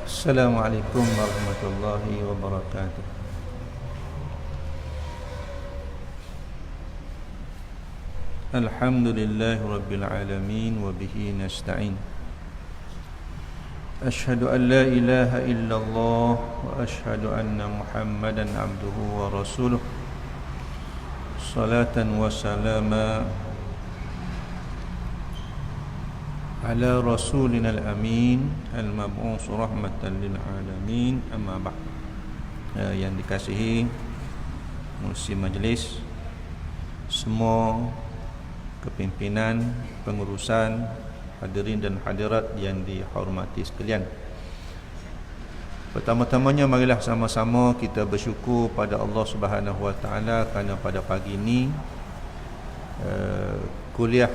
Assalamualaikum warahmatullahi wabarakatuh. Alhamdulillahi rabbil alamin wa bihi nasta'in. Ashhadu an la ilaha illallah wa ashhadu anna Muhammadan abduhu wa rasuluh. Salatan wa salama ala rasulina al-amin al-mab'us rahmatan lil alamin, amma ba'd. Yang dikasihi musi majlis, semua kepimpinan, pengurusan, hadirin dan hadirat yang dihormati sekalian. Pertama-tamanya marilah sama-sama kita bersyukur pada Allah Subhanahu Wa Taala kerana pada pagi ini kuliah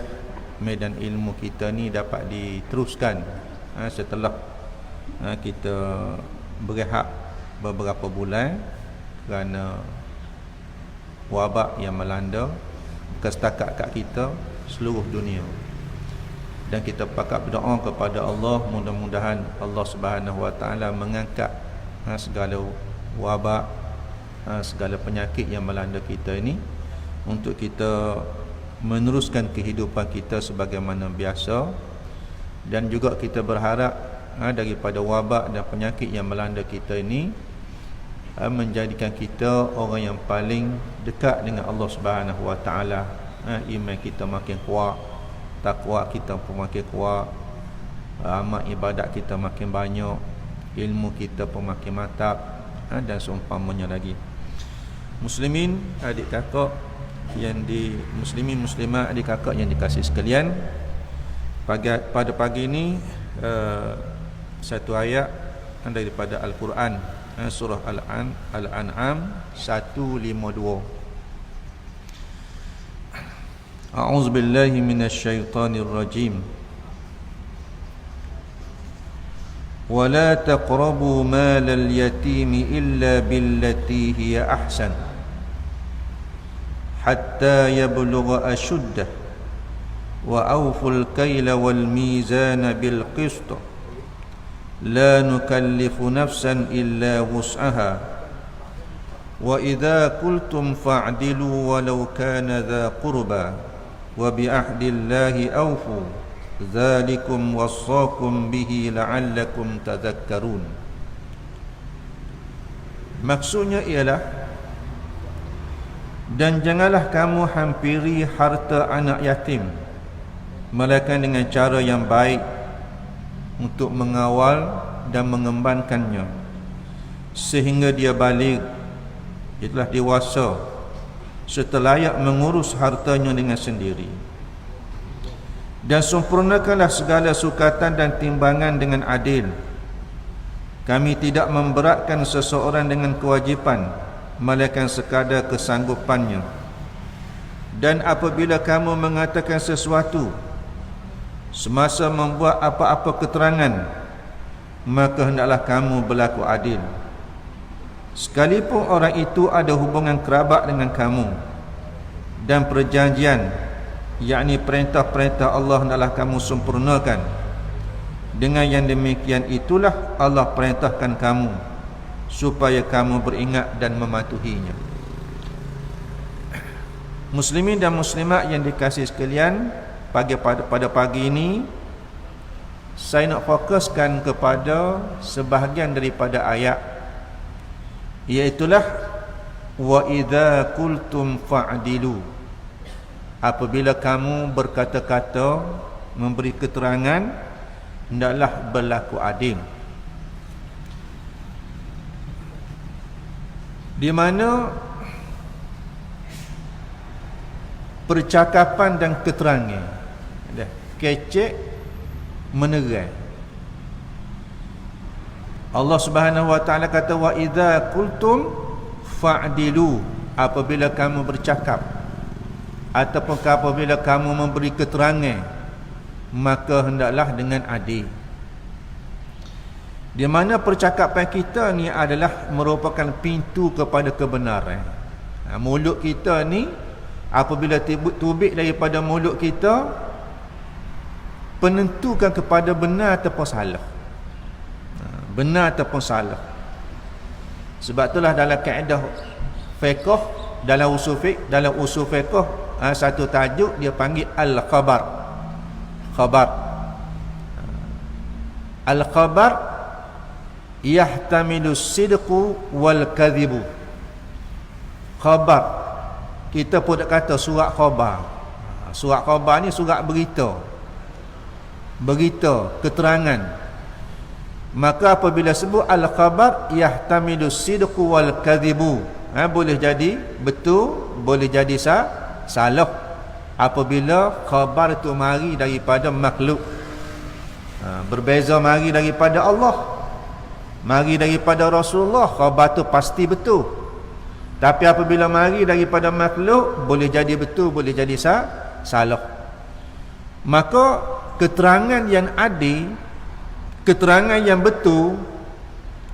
medan ilmu kita ni dapat diteruskan setelah kita berehat beberapa bulan kerana wabak yang melanda setakat kat kita seluruh dunia. Dan kita pakat berdoa kepada Allah, mudah-mudahan Allah Subhanahu Wa Taala mengangkat segala wabak, segala penyakit yang melanda kita ini, untuk kita meneruskan kehidupan kita sebagaimana biasa. Dan juga kita berharap daripada wabak dan penyakit yang melanda kita ini menjadikan kita orang yang paling dekat dengan Allah Subhanahu Wa Taala. Iman kita makin kuat, takwa kita pun makin kuat, amal ibadat kita makin banyak, ilmu kita pun makin mantap, dan seumpamanya lagi. Muslimin, adik kakak yang muslimin muslimat, adik kakak yang dikasihi sekalian, pada pagi ini satu ayat daripada Al-Quran, surah Al-An'am 152. A'udzubillahi minasyaitonirrajim. Wala taqrabu malal yatimi illa billati hiya ahsan hatta yablugha ashuddah wa awful kayla wal mizana bil qist la nukallifu nafsan illa wus'aha wa idza qultum fa'dilu walau kana dha qurba wa bi ahdillahi awfu dzalikum wassakum bihi la'allakum tadhakkarun. Maksudnya ialah, dan janganlah kamu hampiri harta anak yatim melainkan dengan cara yang baik untuk mengawal dan mengembangkannya sehingga dia balik, itulah dewasa, serta layak mengurus hartanya dengan sendiri. Dan sempurnakanlah segala sukatan dan timbangan dengan adil. Kami tidak memberatkan seseorang dengan kewajipan melainkan sekadar kesanggupannya. Dan apabila kamu mengatakan sesuatu semasa membuat apa-apa keterangan, maka hendaklah kamu berlaku adil, sekalipun orang itu ada hubungan kerabat dengan kamu. Dan perjanjian, yakni perintah-perintah Allah, hendaklah kamu sempurnakan. Dengan yang demikian itulah Allah perintahkan kamu supaya kamu beringat dan mematuhinya. Muslimin dan muslimat yang dikasihi sekalian, pada pagi ini saya nak fokuskan kepada sebahagian daripada ayat, iaitulah wa idza qultum fa'dilu. Apabila kamu berkata-kata, memberi keterangan, hendaklah berlaku adil. Di mana percakapan dan keterangan kecek menerai. Allah Subhanahu Wa Taala kata wa idza qultum fa'dilu, apabila kamu bercakap ataupun apabila kamu memberi keterangan, maka hendaklah dengan adil. Di mana percakapan kita ni adalah merupakan pintu kepada kebenaran. Mulut kita ni, apabila tubik daripada mulut kita, penentukan kepada benar ataupun salah. benar ataupun salah. Sebab itulah dalam kaedah fiqh, dalam usul fiqh, satu tajuk dia panggil al-khabar. Al-khabar yahtamilu sidqu wal kadhibu. Khabar, kita pun nak kata surat khabar. Surat khabar ni surat berita, keterangan. Maka apabila sebut al-khabar yahtamilu sidqu wal kadhibu, boleh jadi betul, boleh jadi salah. Apabila khabar itu mari daripada makhluk, berbeza mari daripada Allah, mari daripada Rasulullah, khabar itu pasti betul. Tapi apabila mari daripada makhluk, boleh jadi betul, boleh jadi salah. Maka keterangan yang adil, keterangan yang betul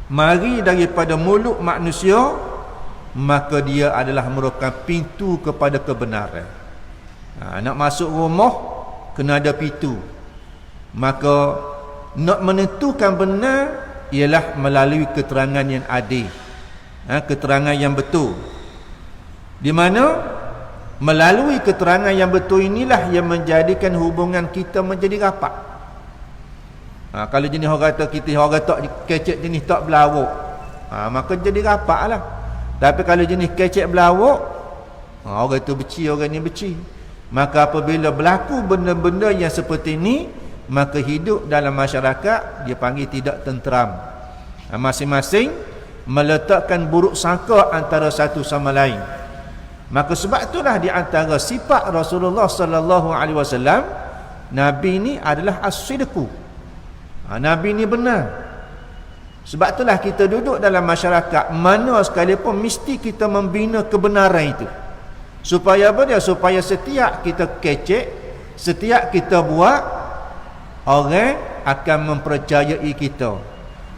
mari daripada mulut manusia, maka dia adalah merupakan pintu kepada kebenaran. Nak masuk rumah kena ada pintu. Maka nak menentukan benar ialah melalui keterangan yang adil, keterangan yang betul, di mana melalui keterangan yang betul inilah yang menjadikan hubungan kita menjadi rapat. Kalau jenis orang kata kita orang tak kecek jenis tak belawak, maka jadi rapat lah. Tapi kalau jenis kecek belawak, orang tu benci, orang ni benci. Maka apabila berlaku benda-benda yang seperti ini, maka hidup dalam masyarakat dia panggil tidak tenteram. Masing-masing meletakkan buruk sangka antara satu sama lain. Maka sebab itulah di antara sifat Rasulullah sallallahu alaihi wasallam, Nabi ini adalah as-sidqu. Nabi ini benar. Sebab itulah kita duduk dalam masyarakat mana sekalipun mesti kita membina kebenaran itu. Supaya apa dia? Supaya setiap kita kecek, setiap kita buat, orang akan mempercayai kita.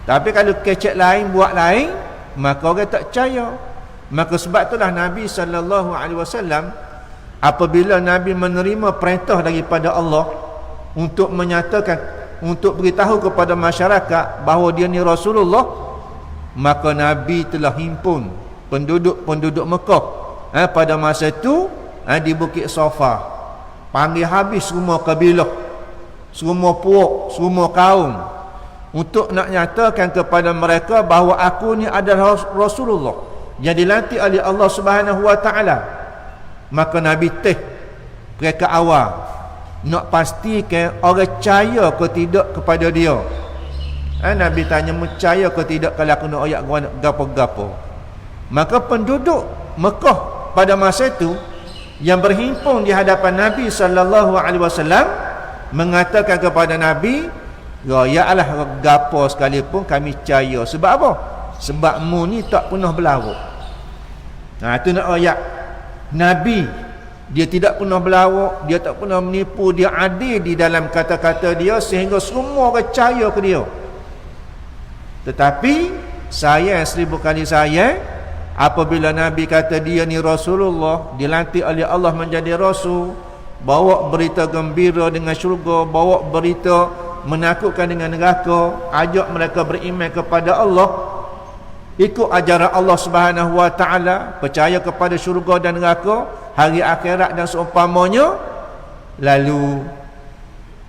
Tapi kalau kecek lain, buat lain, maka orang tak percaya. Maka sebab itulah Nabi SAW, apabila Nabi menerima perintah daripada Allah untuk menyatakan, untuk beritahu kepada masyarakat bahawa dia ni Rasulullah, maka Nabi telah himpun penduduk Mekah pada masa itu di Bukit Safa, panggil habis semua kabilah, semua puak, semua kaum, untuk nak nyatakan kepada mereka bahawa aku ni adalah Rasulullah yang dilantik oleh Allah Subhanahu Wa Taala. Maka Nabi mereka awal nak pastikan orang percaya ke tidak kepada dia. Nabi tanya percaya ke tidak kalau aku nak ayat gapo-gapo. Maka penduduk Mekah pada masa itu yang berhimpun di hadapan Nabi sallallahu alaihi wasallam mengatakan kepada Nabi, ya Allah gapo sekalipun kami percaya. Sebab apa? Sebab mu ni tak pernah berlawak. Itu nak ayat Nabi, dia tidak pernah berlawak, dia tak pernah menipu, dia adil di dalam kata-kata dia sehingga semua orang percaya ke dia. Tetapi sayang 1000 kali sayang, apabila Nabi kata dia ni Rasulullah, dilantik oleh Allah menjadi Rasul, bawa berita gembira dengan syurga, bawa berita menakutkan dengan neraka, ajak mereka beriman kepada Allah, ikut ajaran Allah Subhanahu Wa Taala, percaya kepada syurga dan neraka, hari akhirat dan seumpamanya. Lalu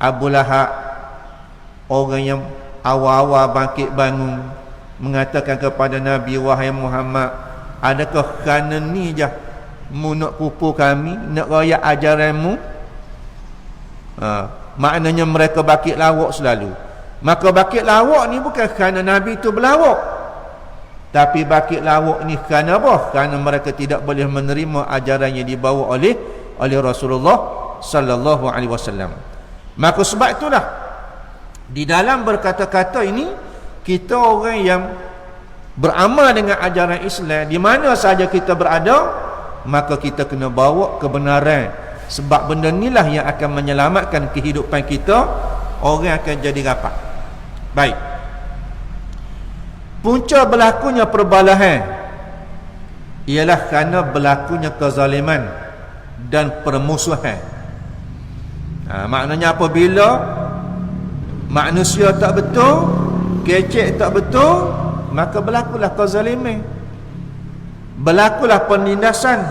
Abu Lahab, orang yang awal-awal bangkit bangun, mengatakan kepada Nabi, wahai Muhammad, adakah kerana ni je mu nak pupu kami, nak royak ajaranmu? Maknanya mereka bakit lawak selalu. Maka bakit lawak ni bukan kerana Nabi itu berlawak, tapi bakit lawak ni kerana apa? Kerana mereka tidak boleh menerima ajaran yang dibawa oleh Rasulullah sallallahu alaihi wasallam. Maka sebab itulah di dalam berkata-kata ini, kita orang yang beramal dengan ajaran Islam, di mana saja kita berada, maka kita kena bawa kebenaran. Sebab benda inilah yang akan menyelamatkan kehidupan kita, orang akan jadi rapat. Baik. Punca berlakunya perbalahan ialah kerana berlakunya kezaliman dan permusuhan. Maknanya apabila manusia tak betul, kecek tak betul, maka berlakulah kezaliman, berlakulah penindasan,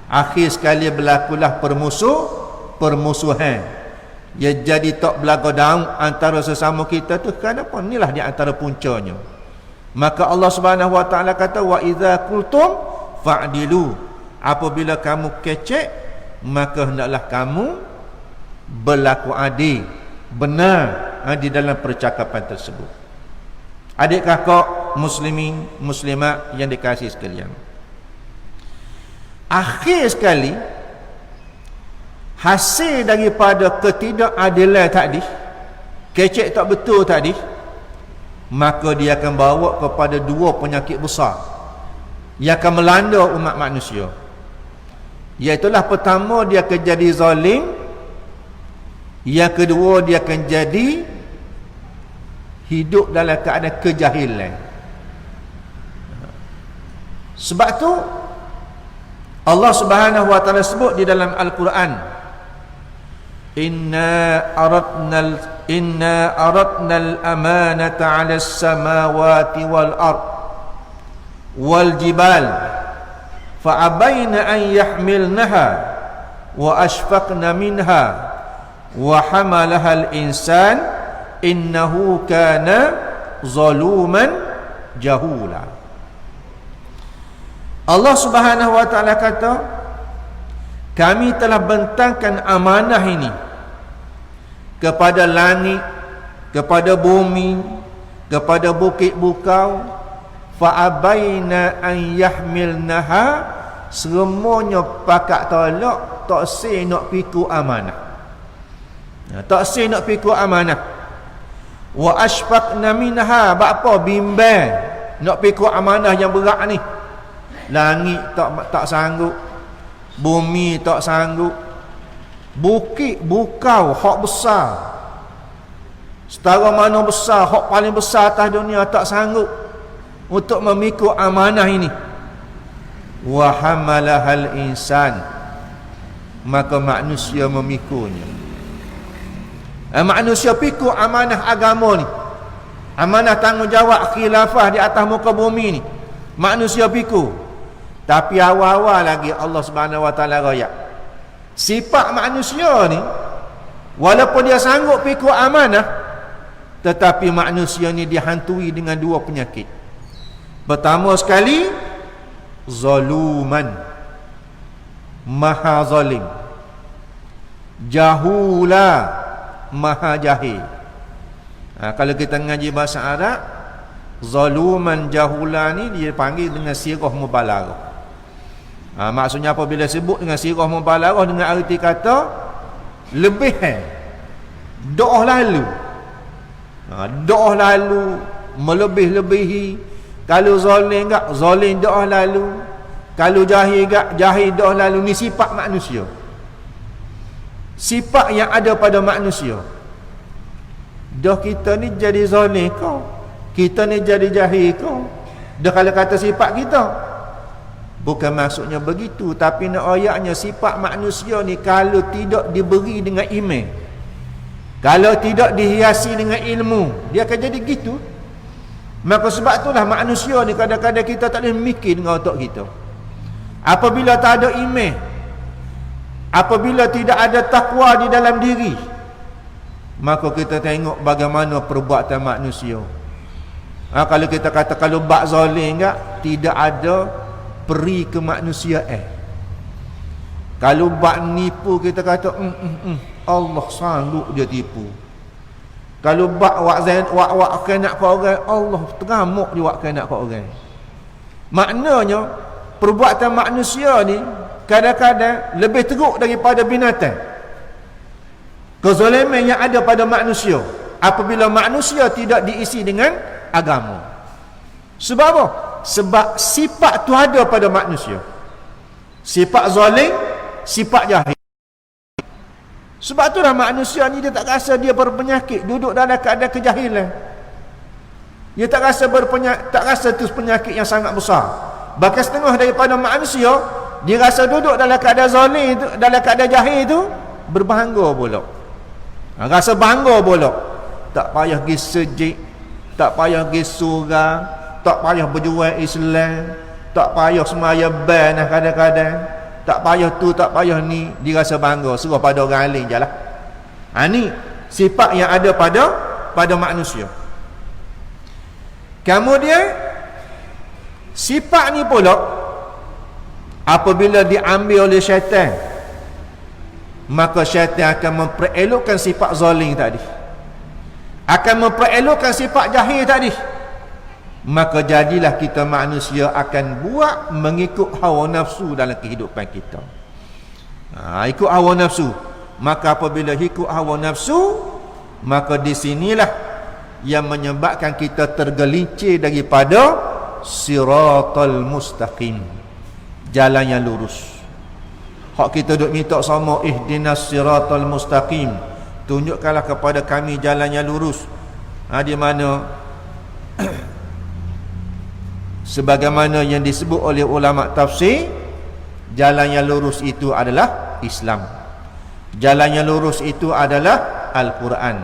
akhir sekali berlakulah permusuhan. Ya jadi tak berlaku daun antara sesama kita tu. Kenapa? Inilah di antara puncanya. Maka Allah Subhanahu Wa Taala kata, wa idza qultum fa'dilu, apabila kamu kecek, maka hendaklah kamu berlaku adil, benar di dalam percakapan tersebut. Adik kakak muslimin muslimat yang dikasihi sekalian, akhir sekali hasil daripada ketidakadilan tadi, kecek tak betul tadi, maka dia akan bawa kepada dua penyakit besar yang akan melanda umat manusia. Iaitulah, pertama dia akan jadi zalim, yang kedua dia akan jadi hidup dalam keadaan kejahilan. Sebab tu Allah Subhanahu Wa Taala sebut di dalam Al-Quran, Inna aradna al-amanata 'ala as-samawati wal ard wal jibal fa'abayna an yahmilnaha wa ashfaqna minha wa hamalaha al-insan innahu kana zaluman jahula. Allah Subhanahu Wa Taala kata, kami telah bentangkan amanah ini kepada langit, kepada bumi, kepada bukit bukau, fa'abaina an yahmilnaha, semuanya pakat tolak, tak say nak pikul amanah, tak say nak pikul amanah. Wa ashfaqna minha, apa bimbang nak pikul amanah yang berat ni. Langit tak sanggup, bumi tak sanggup, bukit bukau hak besar, setara mana besar, hak paling besar atas dunia, tak sanggup untuk memikul amanah ini. Wa hamalahal insan, maka manusia memikulnya. Manusia pikul amanah agama ni, amanah tanggungjawab khilafah di atas muka bumi ni, manusia pikul. Tapi awal-awal lagi Allah Subhanahu Wa Taala royak sifat manusia ni, walaupun dia sanggup pikul amanah, tetapi manusia ni dihantui dengan dua penyakit. Pertama sekali, zaluman, maha zalim, jahula, maha jahil. Kalau kita ngaji bahasa Arab, zaluman jahula ni dia panggil dengan sirah mubalaghah. Maksudnya apabila sebut dengan sirah mubalaghah, dengan arti kata lebihan, doa lalu, doa lalu, melebih-lebihi. Kalau zalim enggak, zalim doa lalu. Kalau jahil enggak, jahil doa lalu. Ni sifat manusia, sifat yang ada pada manusia. Dah kita ni jadi zalim kau, kita ni jadi jahil kau, dah kalau kata sifat kita. Bukan maksudnya begitu, tapi nak ayatnya sifat manusia ni kalau tidak diberi dengan iman, kalau tidak dihiasi dengan ilmu, dia akan jadi gitu. Maka sebab itulah manusia ni kadang-kadang kita tak boleh mikir dengan otak kita. Apabila tak ada iman, apabila tidak ada takwa di dalam diri, maka kita tengok bagaimana perbuatan manusia. Kalau kita kata kalau bak zalim enggak, tidak ada peri kemanusiaan. Kalau bak nipu, kita kata Allah sanggup dia tipu. Kalau bak wak nak ke orang, Allah teramuk dia wak nak ke orang. Maknanya perbuatan manusia ni kadang-kadang lebih teruk daripada binatang. Kezaliman yang ada pada manusia apabila manusia tidak diisi dengan agama. Sebab apa? Sebab sifat tu ada pada manusia, sifat zalim, sifat jahil. Sebab itulah manusia ni dia tak rasa dia berpenyakit, duduk dalam keadaan kejahilan. Dia tak rasa tak rasa itu penyakit yang sangat besar. Bahkan setengah daripada manusia dia rasa duduk dalam keadaan zalim itu, dalam keadaan jahil itu, berbangga pula. Rasa bangga pula. Tak payah pergi sejik, tak payah pergi surau, tak payah berjual Islam, tak payah semaya ban kadang-kadang, tak payah tu, tak payah ni, dia rasa bangga, suruh pada orang lain je lah. Ni sifat yang ada pada manusia. Kemudian sifat ni pula apabila diambil oleh syaitan, maka syaitan akan memperelokkan sifat zalim tadi, akan memperelokkan sifat jahil tadi. Maka jadilah kita manusia akan buat mengikut hawa nafsu dalam kehidupan kita. Ikut hawa nafsu. Maka apabila ikut hawa nafsu, maka di sinilah yang menyebabkan kita tergelincir daripada siratal mustaqim, jalan yang lurus. Hak kita duk minta sama, ihdinas siratal mustaqim, tunjukkanlah kepada kami jalan yang lurus. Di mana sebagaimana yang disebut oleh ulama tafsir, jalan yang lurus itu adalah Islam, jalan yang lurus itu adalah Al-Quran,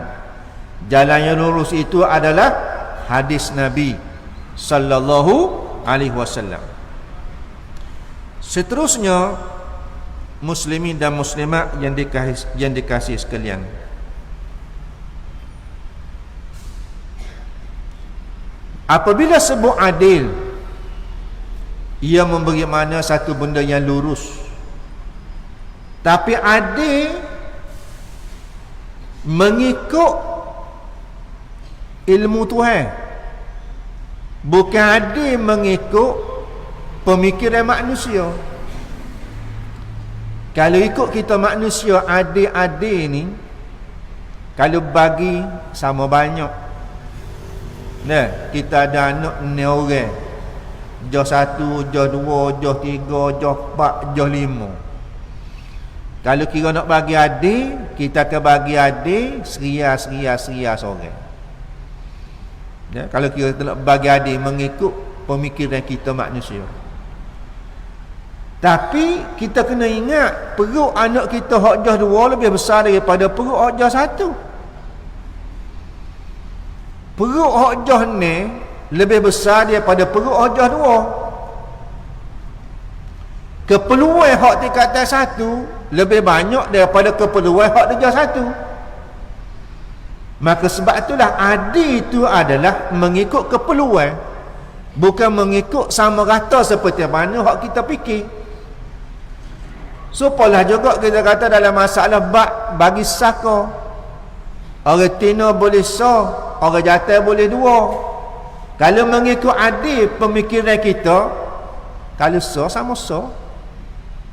jalan yang lurus itu adalah hadis Nabi sallallahu alaihi wasallam. Seterusnya, muslimin dan muslimat yang dikasihi sekalian, apabila sebut adil, ia memberi makna satu benda yang lurus. Tapi adil mengikut ilmu Tuhan, bukan adil mengikut pemikiran manusia. Kalau ikut kita manusia, adil-adil ni kalau bagi sama banyak, kita ada anak ni orang, joh 1, joh 2, joh 3, joh 4, joh 5. Kalau kira nak bagi adil, kita akan bagi adil seria seorang. Kalau kira nak bagi adil mengikut pemikiran kita manusia. Tapi kita kena ingat, perut anak kita hak joh 2 lebih besar daripada perut hak joh 1. Perut hak joh ni lebih besar daripada perut hak joh 2. Keperluan hak tingkatan 1 lebih banyak daripada keperluan hak darjah 1. Maka sebab itulah adil itu adalah mengikut keperluan, bukan mengikut sama rata seperti mana hak kita fikir. Supalah juga kita kata dalam masalah bagi saka, orang tina boleh sah, orang jantan boleh 2. Kalau mengikut adil pemikiran kita, kalau sah sama sah,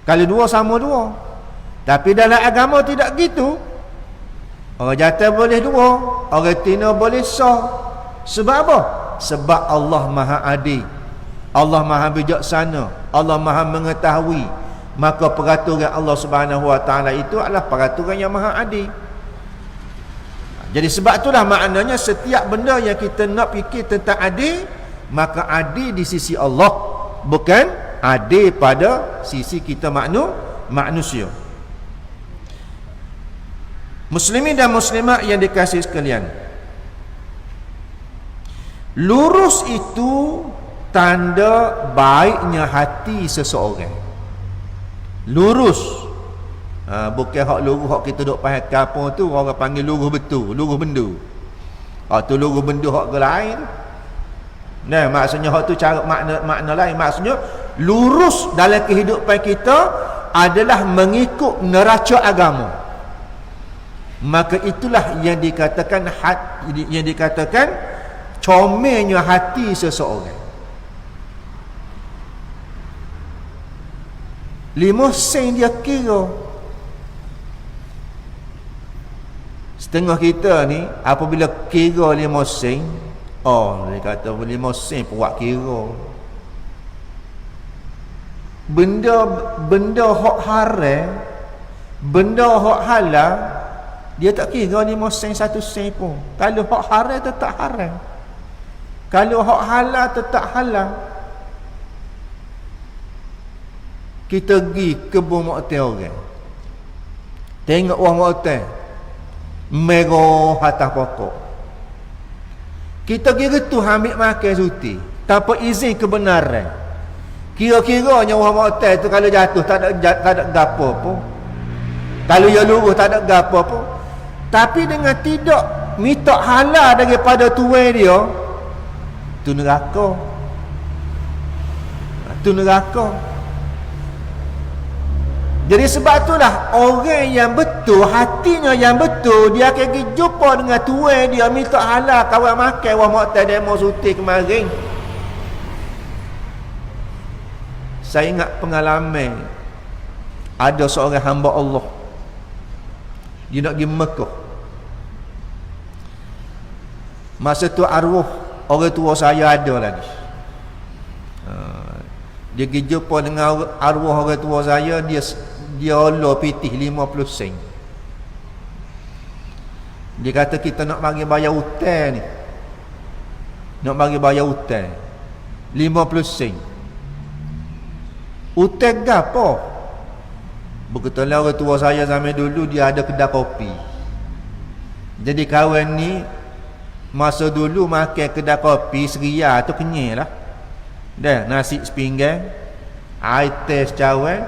kalau 2 sama 2. Tapi dalam agama tidak gitu. Orang jantan boleh 2, orang tina boleh sah. Sebab apa? Sebab Allah Maha Adil, Allah Maha Bijaksana, Allah Maha Mengetahui. Maka peraturan Allah Subhanahu Wa Taala itu adalah peraturan yang Maha Adil. Jadi sebab itulah maknanya setiap benda yang kita nak fikir tentang adil, maka adil di sisi Allah, bukan adil pada sisi kita manusia. Muslimin dan muslimat yang dikasihi sekalian, lurus itu tanda baiknya hati seseorang. Lurus, bukan hak lurus hak kita duk faham apa tu, orang panggil lurus betul, lurus bendu. Tu lurus bendu hak ke lain. Maksudnya hak tu cara makna lain. Maksudnya lurus dalam kehidupan kita adalah mengikut neraca agama. Maka itulah yang dikatakan comelnya hati seseorang. 5 sen dia kira. Setengah kita ni apabila kira 5 sen, dia kata 5 sen buat kira. Benda hak haram, benda hak halal, dia tak kira 5 sen 1 sen pun. Kalau hak haram tetap haram, kalau hak halal tetap halal. Kita pergi kebun motel orang, tengok orang motel merah atas pokok. Kita kira tu ambil makan suti tanpa izin kebenaran. Kira-kiranya orang Mu'tazil tu kalau jatuh tak ada gapo pun. Kalau dia lurus tak ada gapo pun. Tapi dengan tidak minta halal daripada tuan dia, tu neraka. Tu neraka. Jadi sebab itulah orang yang betul, hatinya yang betul, dia akan pergi jumpa dengan tuan dia minta halal kawan makan orang Mu'tazil demo suti kemarin. Saya ingat pengalaman ada seorang hamba Allah, dia nak pergi Mekah. Masa tu arwah orang tua saya ada lagi. Dia pergi jumpa dengan arwah orang tua saya, dia Allah pitih 50 sen. Dia kata kita nak bagi bayar hutang ni. Nak bagi bayar hutang 50 sen. Hutang apa? Berketulah orang tua saya zaman dulu dia ada kedai kopi. Jadi kawan ni masa dulu makan kedai kopi seria tu kenyal lah. Dah nasi sepinggan, air teh secawan.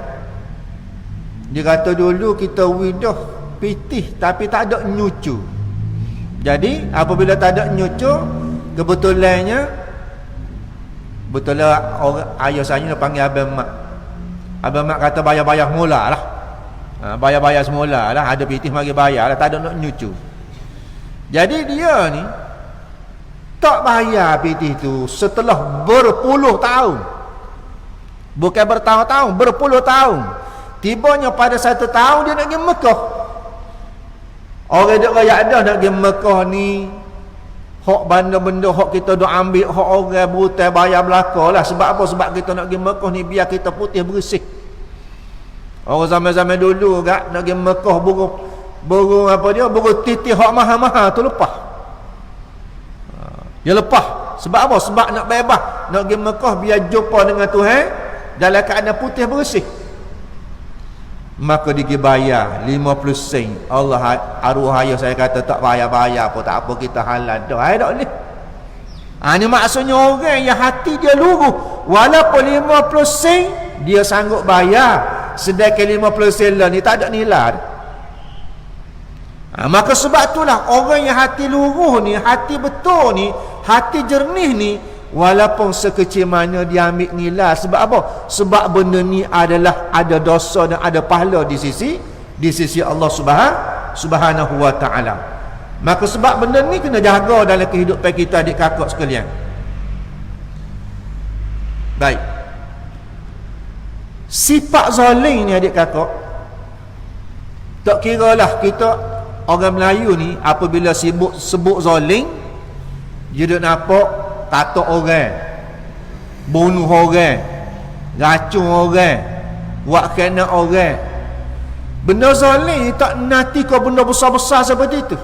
Dia kata dulu kita widah pitih tapi tak ada nyucu. Jadi apabila tak ada nyucu, kebetulannya betul lah orang ayah saya nak panggil abang mak. Abang mak kata bayar-bayar semula lah. Bayar-bayar semula lah. Ada pitih mari bayar lah, tak ada nak nyucu. Jadi dia ni tak bayar pitih tu setelah berpuluh tahun. Bukan bertahun-tahun, berpuluh tahun. Tibanya pada satu tahun dia nak pergi Mekah. Orang duk raya dah nak pergi Mekah ni, hak benda-benda hak kita duk ambil, hak orang buta bayar belaka lah. Sebab apa? Sebab kita nak pergi Mekah ni biar kita putih bersih. Orang zaman-zaman dulu nak pergi Mekah burung apa dia? Burung titih hak mahal-mahal tu lepas. Dia lepas. Sebab apa? Sebab nak bebas, nak pergi Mekah biar jumpa dengan Tuhan dalam keadaan putih bersih. Maka dia bayar 50 sen. Allah arwah ayah saya kata tak bayar-bayar apa, tak apa, kita halal dah. Tak boleh. Ini maksudnya orang yang hati dia luruh, walaupun 50 sen dia sanggup bayar, sedangkan 50 sen lah ni tak ada nilai. Maka sebab itulah orang yang hati luruh ni, hati betul ni, hati jernih ni, walaupun sekecil mana dia ambil nilai. Sebab apa? Sebab benda ni adalah ada dosa dan ada pahala di sisi Allah Subhanahu wa ta'ala. Maka sebab benda ni kena jaga dalam kehidupan kita, adik kakak sekalian. Baik. Sifat zalim ni adik kakak, tak kiralah kita orang Melayu ni apabila sebut zalim, dia duk nampak tatok orang, bunuh orang, racun orang, buat kena orang. Benda zalim tak nanti kau benda besar-besar seperti itu.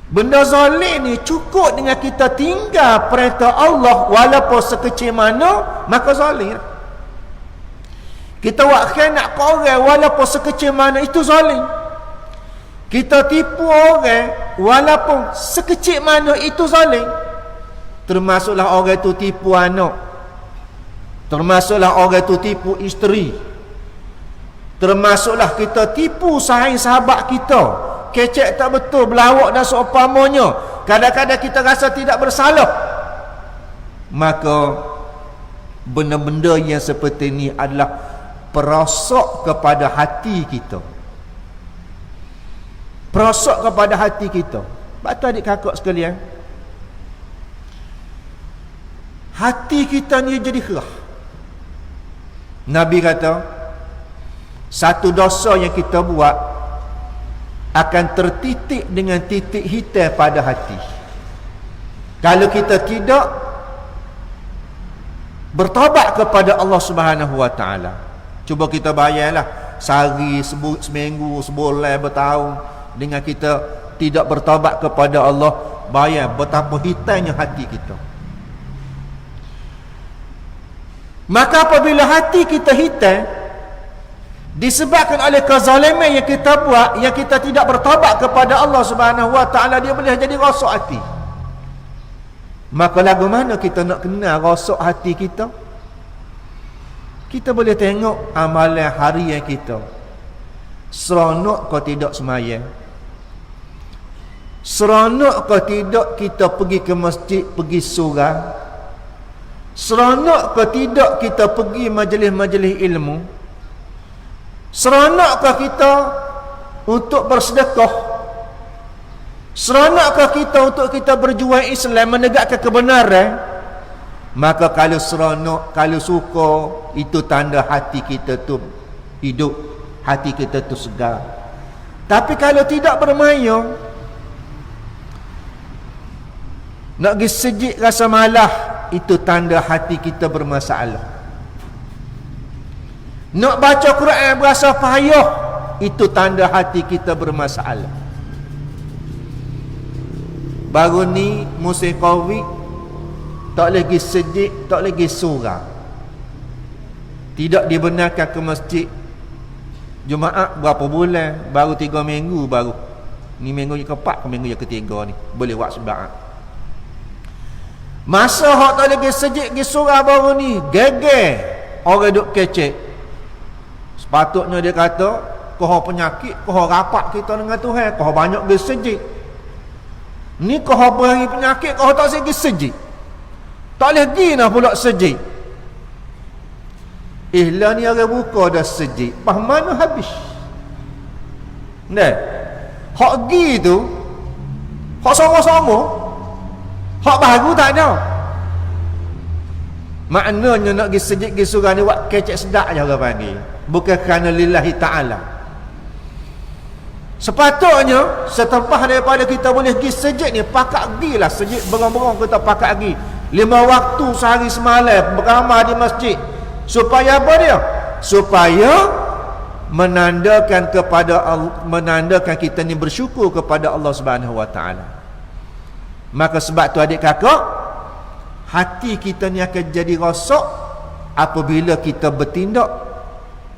Benda zalim ni cukup dengan kita tinggal perintah Allah walaupun sekecil mana, maka zalim. Kita buat kena orang walaupun sekecil mana, itu zalim. Kita tipu orang walaupun sekecil mana, itu zalim. Termasuklah orang tu tipu anak, termasuklah orang tu tipu isteri, termasuklah kita tipu sahabat kita, kecek tak betul, berlawak dan seumpamanya. Kadang-kadang kita rasa tidak bersalah. Maka benda-benda yang seperti ini adalah perosok kepada hati kita, perosok kepada hati kita. Betul adik kakak sekalian, hati kita ni jadi kerah. Nabi kata satu dosa yang kita buat akan tertitik dengan titik hitam pada hati. Kalau kita tidak bertaubat kepada Allah Subhanahu wa ta'ala, cuba kita bayarlah sehari, seminggu, sebulan, bertahun, dengan kita tidak bertaubat kepada Allah, bayar betapa hitamnya hati kita. Maka apabila hati kita hitam disebabkan oleh kezaliman yang kita buat, yang kita tidak bertaubat kepada Allah Subhanahu wa ta'ala, dia boleh jadi rosak hati. Maka lagu mana kita nak kenal rosok hati kita? Kita boleh tengok amalan harian kita. Seronok kau tidak semayang? Seronok kau tidak kita pergi ke masjid, pergi surau? Seronok kau tidak kita pergi majlis-majlis ilmu? Seronokkah kita untuk bersedekah? Seronokkah kita untuk kita berjuang Islam, menegakkan kebenaran? Maka kalau seronok, kalau suka, itu tanda hati kita tu hidup, hati kita tu segar. Tapi kalau tidak bermain, nak pergi sejik rasa malah, itu tanda hati kita bermasalah. Nak baca Quran berasa payah, itu tanda hati kita bermasalah. Baru ni musim Covid, tak lagi sejik, tak lagi surau. Tidak dibenarkan ke masjid Jumaat berapa bulan? Baru 3 minggu baru. Ni minggu yang keempat ke minggu yang ketiga ni boleh buat sembahyang. Masa hak tak lagi sejik pergi surau baru ni, geger orang duk kecek. Sepatutnya dia kata, kau penyakit, kau rapat kita dengan Tuhan, kau banyak pergi sejik. Ni kau beri penyakit, kau tak segi sejik. Tak boleh pergi nak pula sejik. Lah ni orang buka dah sejik, pas mana habis? Nah, hak pergi tu, hak sama-sama, hak baru tak ada. Maknanya nak pergi sejik, pergi surau ni buat kecek sedap je orang panggil. Bukan kerana lillahi ta'ala. Sepatutnya setelah daripada kita boleh pergi sejid ni, pakak gilah sejid berang-berang, kita pakak pergi 5 waktu sehari semalam beramal di masjid. Supaya apa dia? Supaya menandakan menandakan kita ni bersyukur kepada Allah Subhanahu Wa Taala. Maka sebab tu adik kakak, hati kita ni akan jadi rosak apabila kita bertindak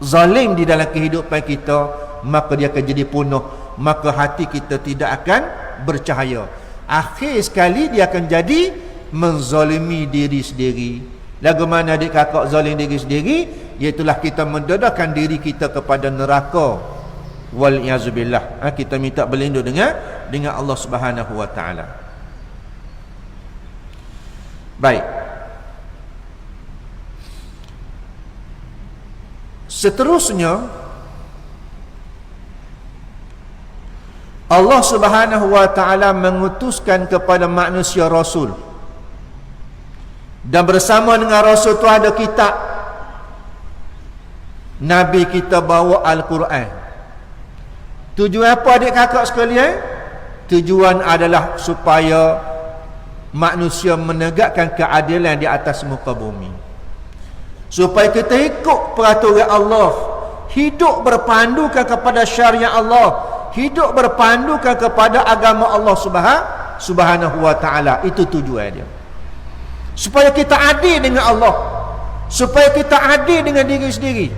zalim di dalam kehidupan kita, maka dia akan jadi punah, maka hati kita tidak akan bercahaya. Akhir sekali dia akan jadi menzalimi diri sendiri. Lagu mana adik kakak zalim diri sendiri, iaitulah kita mendedahkan diri kita kepada neraka. Wal iazubillah. Kita minta berlindung dengan Allah Subhanahu Wa Taala. Baik. Seterusnya, Allah Subhanahu Wa Taala mengutuskan kepada manusia Rasul. Dan bersama dengan Rasul tu ada kitab. Nabi kita bawa Al-Quran. Tujuan apa adik kakak sekalian? Tujuan adalah supaya manusia menegakkan keadilan di atas muka bumi. Supaya kita ikut peraturan Allah, hidup berpandukan kepada syariat Allah, hidup berpandukan kepada agama Allah Subhanahu Wa Taala. Itu tujuan dia. Supaya kita adil dengan Allah, supaya kita adil dengan diri sendiri.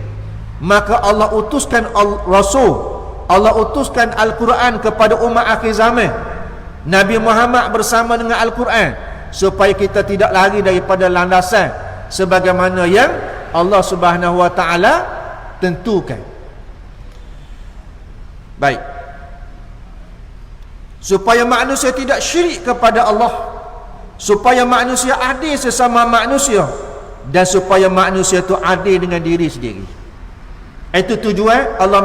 Maka Allah utuskan Rasul, Allah utuskan Al-Quran kepada umat akhir zaman, Nabi Muhammad bersama dengan Al-Quran, supaya kita tidak lari daripada landasan sebagaimana yang Allah Subhanahu Wa Taala tentukan. Baik. Supaya manusia tidak syirik kepada Allah, supaya manusia adil sesama manusia, dan supaya manusia itu adil dengan diri sendiri. Itu tujuan Allah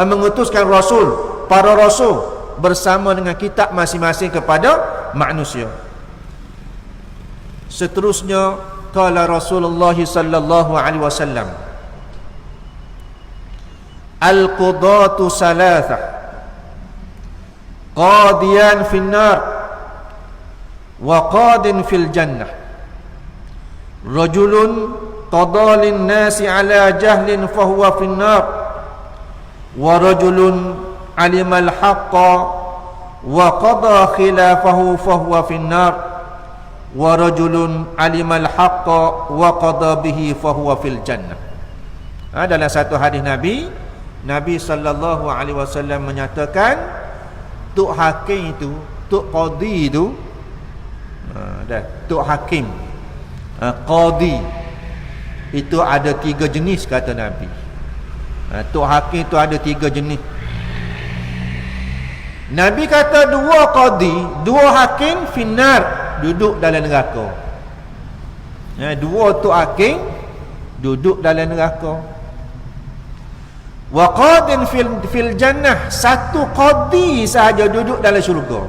mengutuskan Rasul, para Rasul bersama dengan kitab masing-masing kepada manusia. Seterusnya, qala Rasulullah sallallahu alaihi wasallam, al-qudatu salatha qadiyan finnar wa qadin fil jannah, rajulun qadalin nasi ala jahlin fahuwa finnar, wa rajulun alimal haqqa wa qada khilafahu fahuwa finnar, wa rajulun alimal haqqa wa qada bihi fahuwa fil jannah. Dalam satu hadis Nabi sallallahu alaihi wasallam menyatakan, tuk hakim itu, tuk qadi itu, Dah tok hakim, qadi, itu ada 3 jenis kata Nabi. Tok hakim itu ada 3 jenis. Nabi kata 2 qadi, 2 hakim finnar, duduk dalam neraka. 2 tok hakim duduk dalam neraka. Wa qadin fil jannah, 1 qadi sahaja duduk dalam syurga.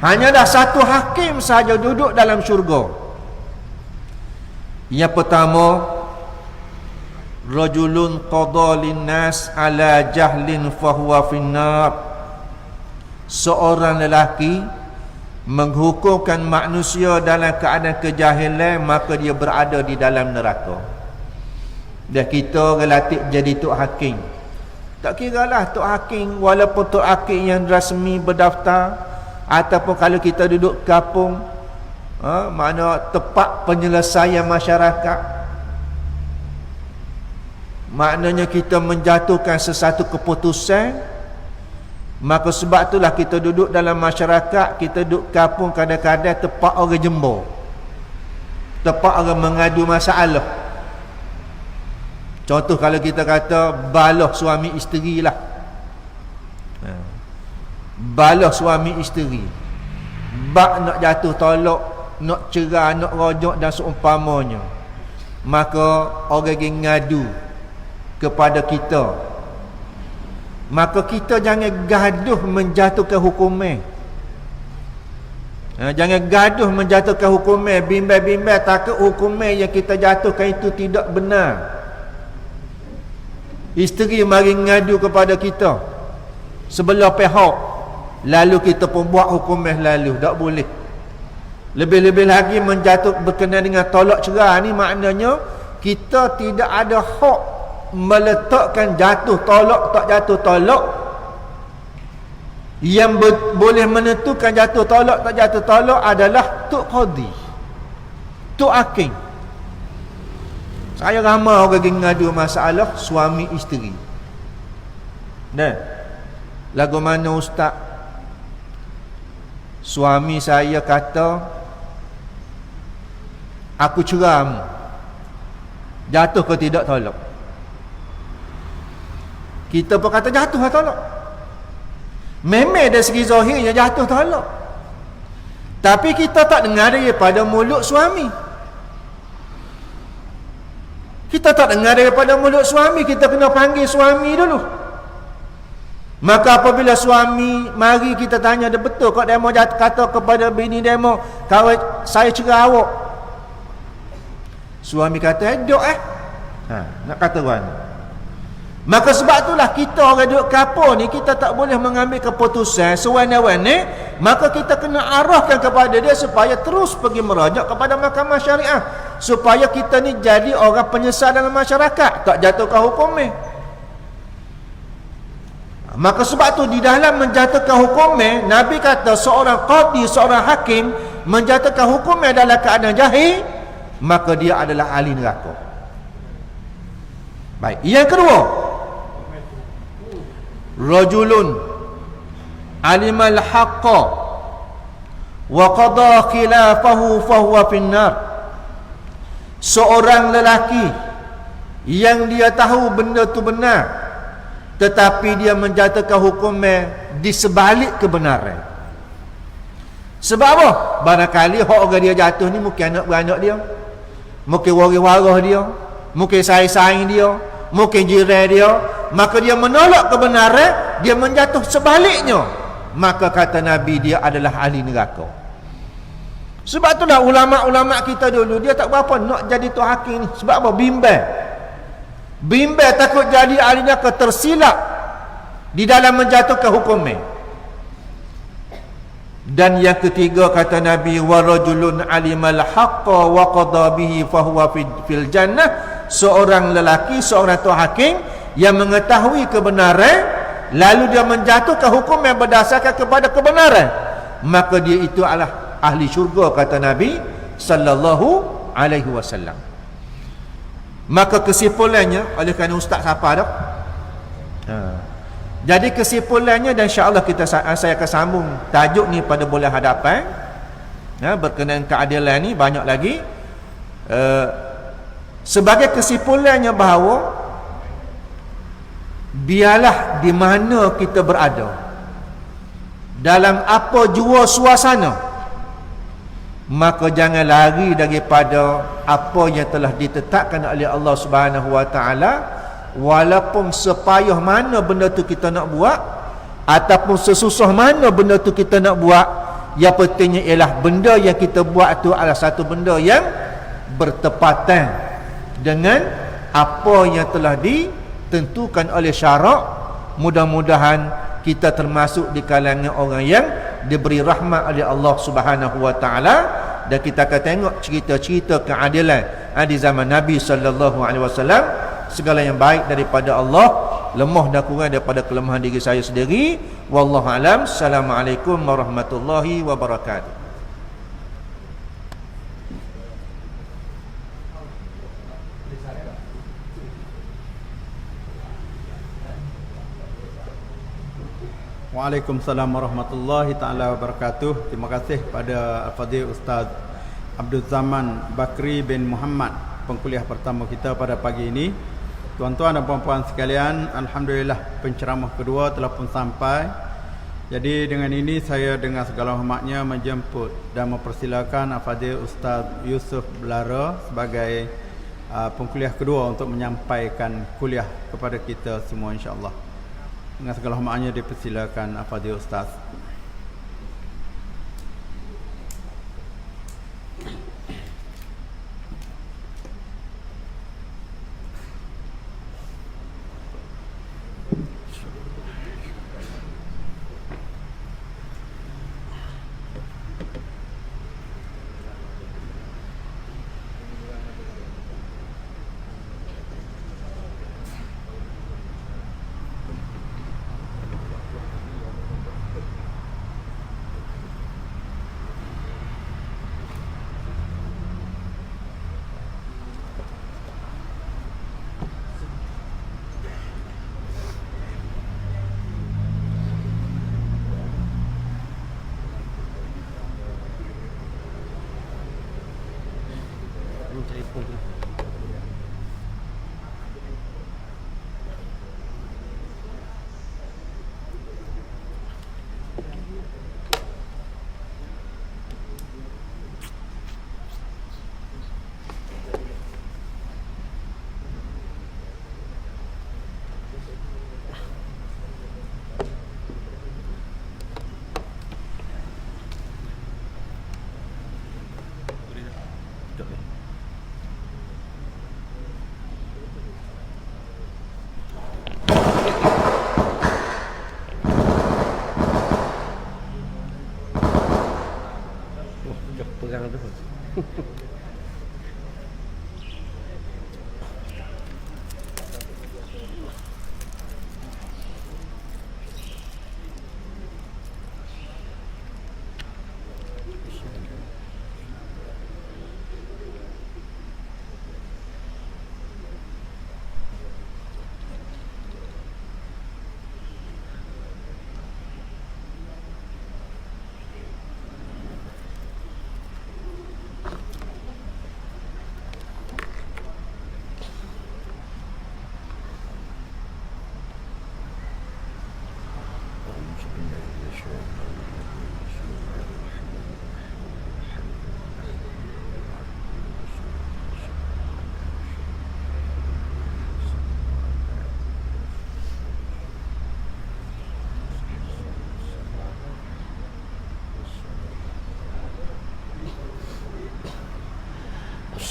Hanya dah 1 hakim sahaja duduk dalam syurga. Yang pertama, rajulun qada linnas ala jahlin fahuwa finnar. Seorang lelaki menghukumkan manusia dalam keadaan kejahilan, maka dia berada di dalam neraka. Dah kita relatif jadi tok hakim. Tak kiralah tok hakim, walaupun tok hakim yang rasmi berdaftar, ataupun kalau kita duduk kampung, mana tempat penyelesaian masyarakat, maknanya kita menjatuhkan sesuatu keputusan. Maka sebab itulah kita duduk dalam masyarakat, kita duduk kampung, kadang-kadang tempat orang jembur, tempat orang mengadu masalah. Contoh kalau kita kata baloh suami isteri lah, baloh suami isteri, bak nak jatuh tolak, nak cerai, nak rojak dan seumpamanya, maka orang yang ngadu kepada kita, maka kita jangan gaduh menjatuhkan hukuman. Jangan gaduh menjatuhkan hukuman, bimbang-bimbang takut hukuman yang kita jatuhkan itu tidak benar. Isteri mari ngadu kepada kita sebelah pihak, lalu kita pun buat hukuman lalu, tak boleh. Lebih-lebih lagi menjatuh berkenaan dengan tolak cerai ni, maknanya kita tidak ada hak meletakkan jatuh tolak tak jatuh tolak. Yang boleh menentukan jatuh tolak tak jatuh tolak adalah tok qadi, tok hakim. Saya ramai orang yang ngadu masalah suami isteri. Dan lagu mana ustaz, suami saya kata aku ceram, jatuh ke tidak tolak? Kita pun kata jatuh lah tolak. Memang dari segi zahirnya jatuh tolak, tapi kita tak dengar daripada mulut suami. Kita tak dengar daripada mulut suami, kita kena panggil suami dulu. Maka apabila suami mari kita tanya, dia betul kau dia mau kata kepada bini dia mau kawin saya cerai awak. Suami kata dok nak kata mana? Maka sebab itulah kita orang duduk kapur ni, kita tak boleh mengambil keputusan sewana-wana. Maka kita kena arahkan kepada dia supaya terus pergi merajak kepada mahkamah syariah, supaya kita ni jadi orang penyesal dalam masyarakat, tak jatuhkan hukuman. Maka sebab tu di dalam menjatuhkan hukuman, Nabi kata seorang qadi, seorang hakim menjatuhkan hukuman dalam keadaan jahil, maka dia adalah ahli neraka. Baik, yang kedua, rajulun alimal haqqa wa qada khilafahu fahuwa finnar. Seorang lelaki yang dia tahu benda tu benar, tetapi dia menjatuhkan hukuman di sebalik kebenaran. Sebab apa? Barangkali hak orang dia jatuh ni mungkin anak beranak dia, mungkin waris-waris dia, mungkin saing-saing dia, mungkin jiran dia. Maka dia menolak kebenaran, dia menjatuh sebaliknya, maka kata Nabi dia adalah ahli neraka. Sebab itulah ulama-ulama kita dulu dia tak berapa nak jadi tok hakim ni. Sebab apa? Bimbang takut jadi ahli neraka, tersilap di dalam menjatuhkan hukuman. Dan yang ketiga kata Nabi, wa rajulun alimal haqqa wa qada bihi fahuwa fil jannah. Seorang lelaki, seorang tok hakim yang mengetahui kebenaran, lalu dia menjatuhkan hukum yang berdasarkan kepada kebenaran, maka dia itu adalah ahli syurga kata Nabi sallallahu alaihi wasallam. Maka kesimpulannya, oleh kerana ustaz siapa dah? Jadi kesimpulannya, dan insya-Allah saya akan sambung tajuk ni pada bulan hadapan. berkenaan keadilan ni banyak lagi. Sebagai kesimpulannya bahawa biarlah di mana kita berada, dalam apa jua suasana, maka jangan lari daripada apa yang telah ditetapkan oleh Allah Subhanahu Wa Taala. Walaupun sepayah mana benda tu kita nak buat, ataupun sesusah mana benda tu kita nak buat, yang pentingnya ialah benda yang kita buat tu adalah satu benda yang bertepatan dengan apa yang telah ditentukan oleh syarak. Mudah-mudahan kita termasuk di kalangan orang yang diberi rahmat oleh Allah Subhanahu Wa Taala. Dan kita akan tengok cerita-cerita keadilan di zaman Nabi sallallahu alaihi wasallam. Segala yang baik daripada Allah, lemah dan kurang daripada kelemahan diri saya sendiri. Wallahu alam. Assalamualaikum warahmatullahi wabarakatuh. Waalaikumsalam warahmatullahi taala wabarakatuh. Terima kasih pada Al-Fadhil Ustaz Abdul Zaman Bakri bin Muhammad, pengkuliah pertama kita pada pagi ini. Tuan-tuan dan puan-puan sekalian, alhamdulillah penceramah kedua telah pun sampai. Jadi dengan ini saya dengan segala hormatnya menjemput dan mempersilakan Al-Fadhil Ustaz Yusuf Belara sebagai pengkuliah kedua untuk menyampaikan kuliah kepada kita semua, insya-Allah. Dengan segala hormatnya dipersilakan Al-Fadhil Ustaz.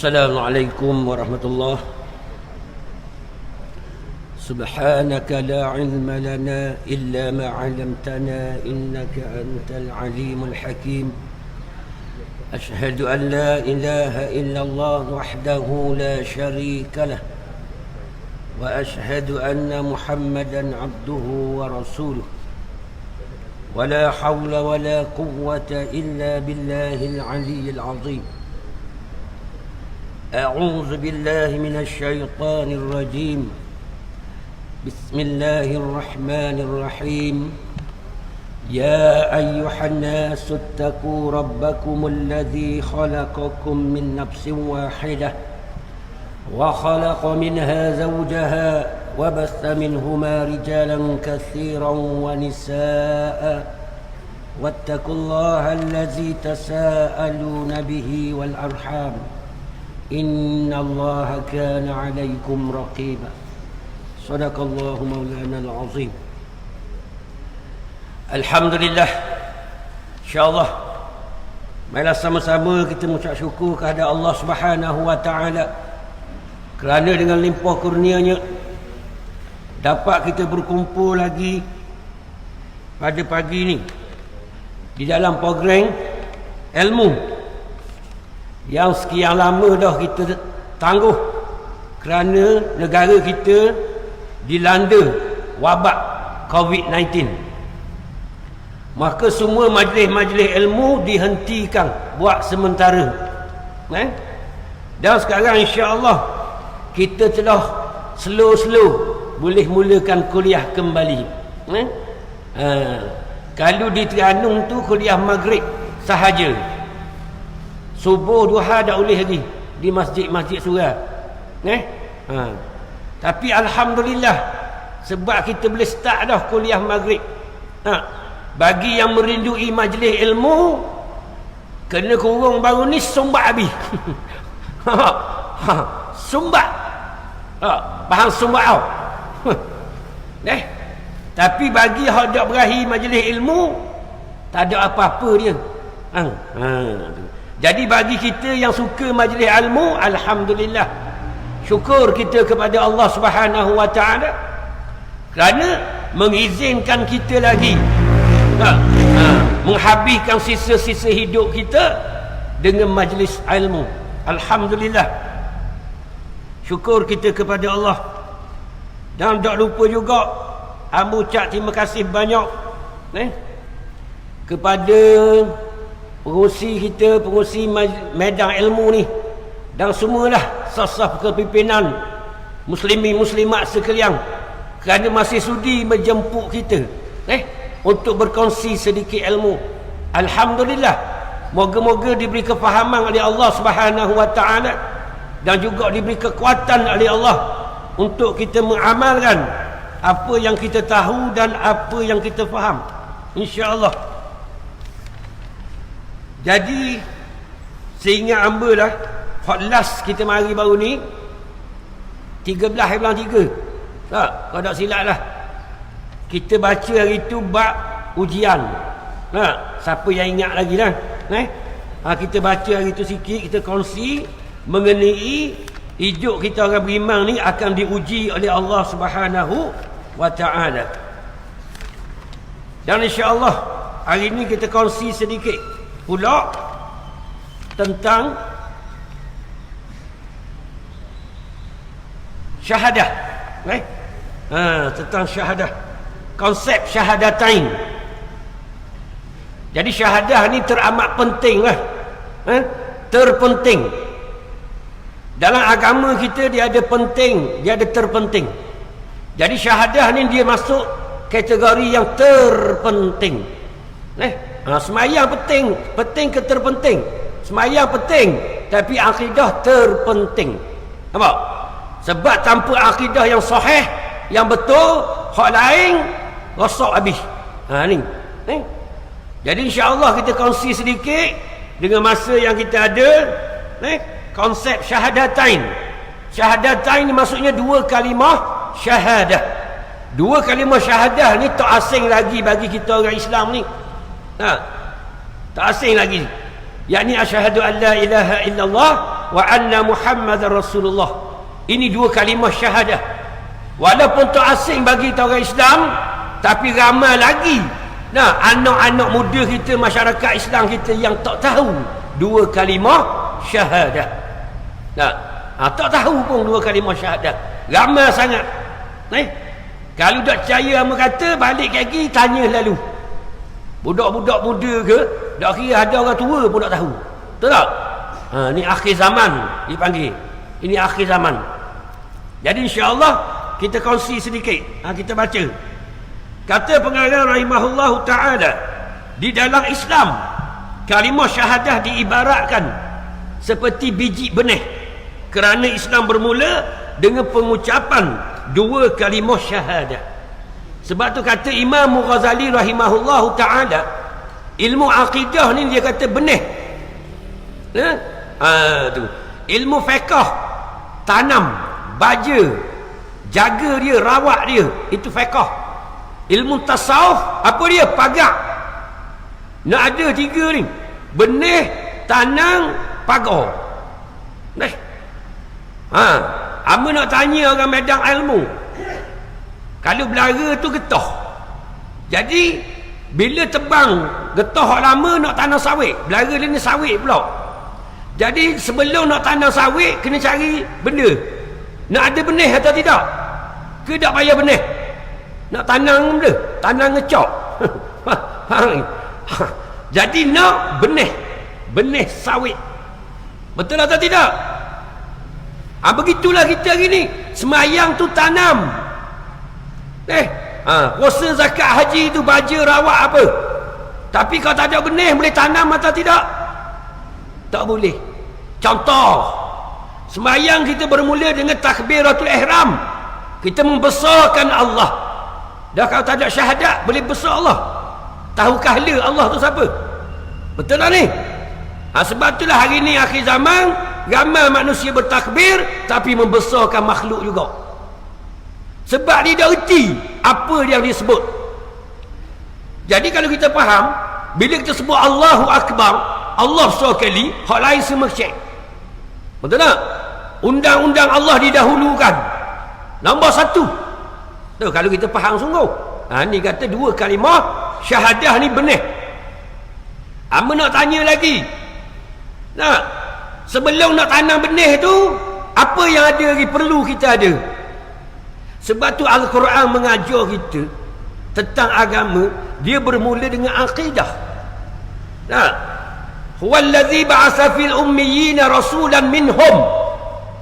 Assalamualaikum warahmatullahi. Subhanaka la ilma lana illa ma 'allamtana innaka antal alimul hakim. Ashhadu an la ilaha illallah wahdahu la sharika lah wa ashhadu anna Muhammadan 'abduhu wa rasuluh. Wa la hawla wa la quwwata illa billahil 'aliyyil 'azim. أعوذ بالله من الشيطان الرجيم. بسم الله الرحمن الرحيم. يا أيها الناس اتقوا ربكم الذي خلقكم من نفس واحدة وخلق منها زوجها وبث منهما رجالا كثيرا ونساء واتقوا الله الذي تساءلون به والأرحام إن الله كان عليكم رقيبا صدق الله مولانا العظيم. Alhamdulillah, insyaAllah marilah sama-sama kita mengucap syukur kepada Allah Subhanahu wa ta'ala kerana dengan limpah kurnianya dapat kita berkumpul lagi pada pagi ini di dalam program ilmu yang sekian lama dah kita tangguh kerana negara kita dilanda wabak COVID-19. Maka semua majlis-majlis ilmu dihentikan buat sementara. Dan sekarang insya-Allah kita telah slow-slow boleh mulakan kuliah kembali. Kalau di Terengganu tu kuliah maghrib sahaja. Subuh duha tak boleh lagi di masjid-masjid surau. Tapi alhamdulillah sebab kita boleh start dah kuliah maghrib. Bagi yang merindui majlis ilmu kena kurung baru ni sumbat habis. Sumbat. Faham sumbat tau? Tapi bagi hak dak berahi majlis ilmu tak ada apa-apa dia. Jadi bagi kita yang suka majlis ilmu, alhamdulillah. Syukur kita kepada Allah Subhanahu wa ta'ala kerana mengizinkan kita lagi menghabiskan sisa-sisa hidup kita dengan majlis ilmu. Alhamdulillah, syukur kita kepada Allah. Dan tak lupa juga hamba ucap terima kasih banyak kepada pengurusi kita, pengurusi medan ilmu ni dan semualah saf-saf kepimpinan muslimin muslimat sekalian kerana masih sudi menjemput kita untuk berkongsi sedikit ilmu. Alhamdulillah, moga-moga diberi kefahaman oleh Allah Subhanahu wa ta'ala dan juga diberi kekuatan oleh Allah untuk kita mengamalkan apa yang kita tahu dan apa yang kita faham, insya-Allah. Jadi seingat hamba lah last kita mari baru ni 13 bulan 3 kalau tak silap lah kita baca hari tu bab ujian. Siapa yang ingat lagi lah kita baca hari tu sikit, kita kongsi mengenai hidup kita orang beriman ni akan diuji oleh Allah Subhanahu wa ta'ala. Dan insya-Allah hari ni kita kongsi sedikit pula tentang syahadah. Tentang syahadah, konsep syahadatain. Jadi syahadah ni teramat penting lah. Terpenting. Dalam agama kita dia ada penting, dia ada terpenting. Jadi syahadah ni dia masuk kategori yang terpenting. Semayang penting, penting ke terpenting? Semayang penting, tapi akidah terpenting. Nampak? Sebab tanpa akidah yang sahih, yang betul, hak lain rosak habis. Ni. Jadi insya-Allah kita kongsi sedikit dengan masa yang kita ada, konsep syahadatain. Syahadatain ni maksudnya dua kalimah syahadah. Dua kalimah syahadah ni tak asing lagi bagi kita orang Islam ni. Tak asing lagi. Yakni asyhadu an la ilaha illallah wa anna Muhammadar Rasulullah. Ini dua kalimah syahadah. Walaupun tak asing bagi kita orang Islam, tapi ramai lagi anak-anak muda kita, masyarakat Islam kita yang tak tahu dua kalimah syahadah. Tak tahu pun dua kalimah syahadah. Ramai sangat. Kalau tak percaya hamba kata, balik lagi tanya lalu. Budak-budak muda ke, tak kira ada orang tua pun tak tahu. Betul tak? Ni akhir zaman dipanggil. Ini akhir zaman. Jadi insya-Allah kita kongsi sedikit. Kita baca. Kata pengarang rahimahullahu ta'ala, di dalam Islam kalimah syahadah diibaratkan seperti biji benih, kerana Islam bermula dengan pengucapan dua kalimah syahadah. Sebab tu kata Imam Ghazali rahimahullahu ta'ala, ilmu akidah ni dia kata benih. Tu. Ilmu fiqh, tanam, baja, jaga dia, rawat dia, itu fiqh. Ilmu tasawuf, apa dia? Pagar. Nak ada tiga ni: benih, tanam, pagar. Apa nak tanya orang medan ilmu? Kalau belara tu getah. Jadi bila tebang getah lama nak tanam sawit, belara dia ni sawit pula. Jadi sebelum nak tanam sawit kena cari benda. Nak ada benih atau tidak? Ke tak payah benih? Nak tanam benda, tanam ngecok. Faham? Jadi nak benih, benih sawit. Betul atau tidak? Begitulah kita hari ni. Semayang tu tanam. Puasa zakat haji tu baja rawat apa. Tapi kalau tak ada benih, boleh tanam atau tidak? Tak boleh. Contoh, semayang kita bermula dengan takbiratul ihram. Kita membesarkan Allah. Dah kalau tak ada syahadat, boleh besar Allah. Tahu kahla Allah tu siapa? Betul tak ni? Sebab itulah hari ni akhir zaman, ramai manusia bertakbir tapi membesarkan makhluk juga. Sebab dia dah erti apa yang dia sebut. Jadi kalau kita faham, bila kita sebut Allahu Akbar, Allah sekali, hak lain semua cek. Betul tak? Undang-undang Allah didahulukan. Nombor satu. Tuh, kalau kita faham sungguh. Ni kata dua kalimah syahadah ni benih. Apa nak tanya lagi? Nah, sebelum nak tanam benih tu, apa yang ada lagi perlu kita ada? Sebab tu Al-Quran mengajar kita tentang agama, dia bermula dengan akidah. Nah, huwallazi ba'atsa fil ummiyina rasulan minhum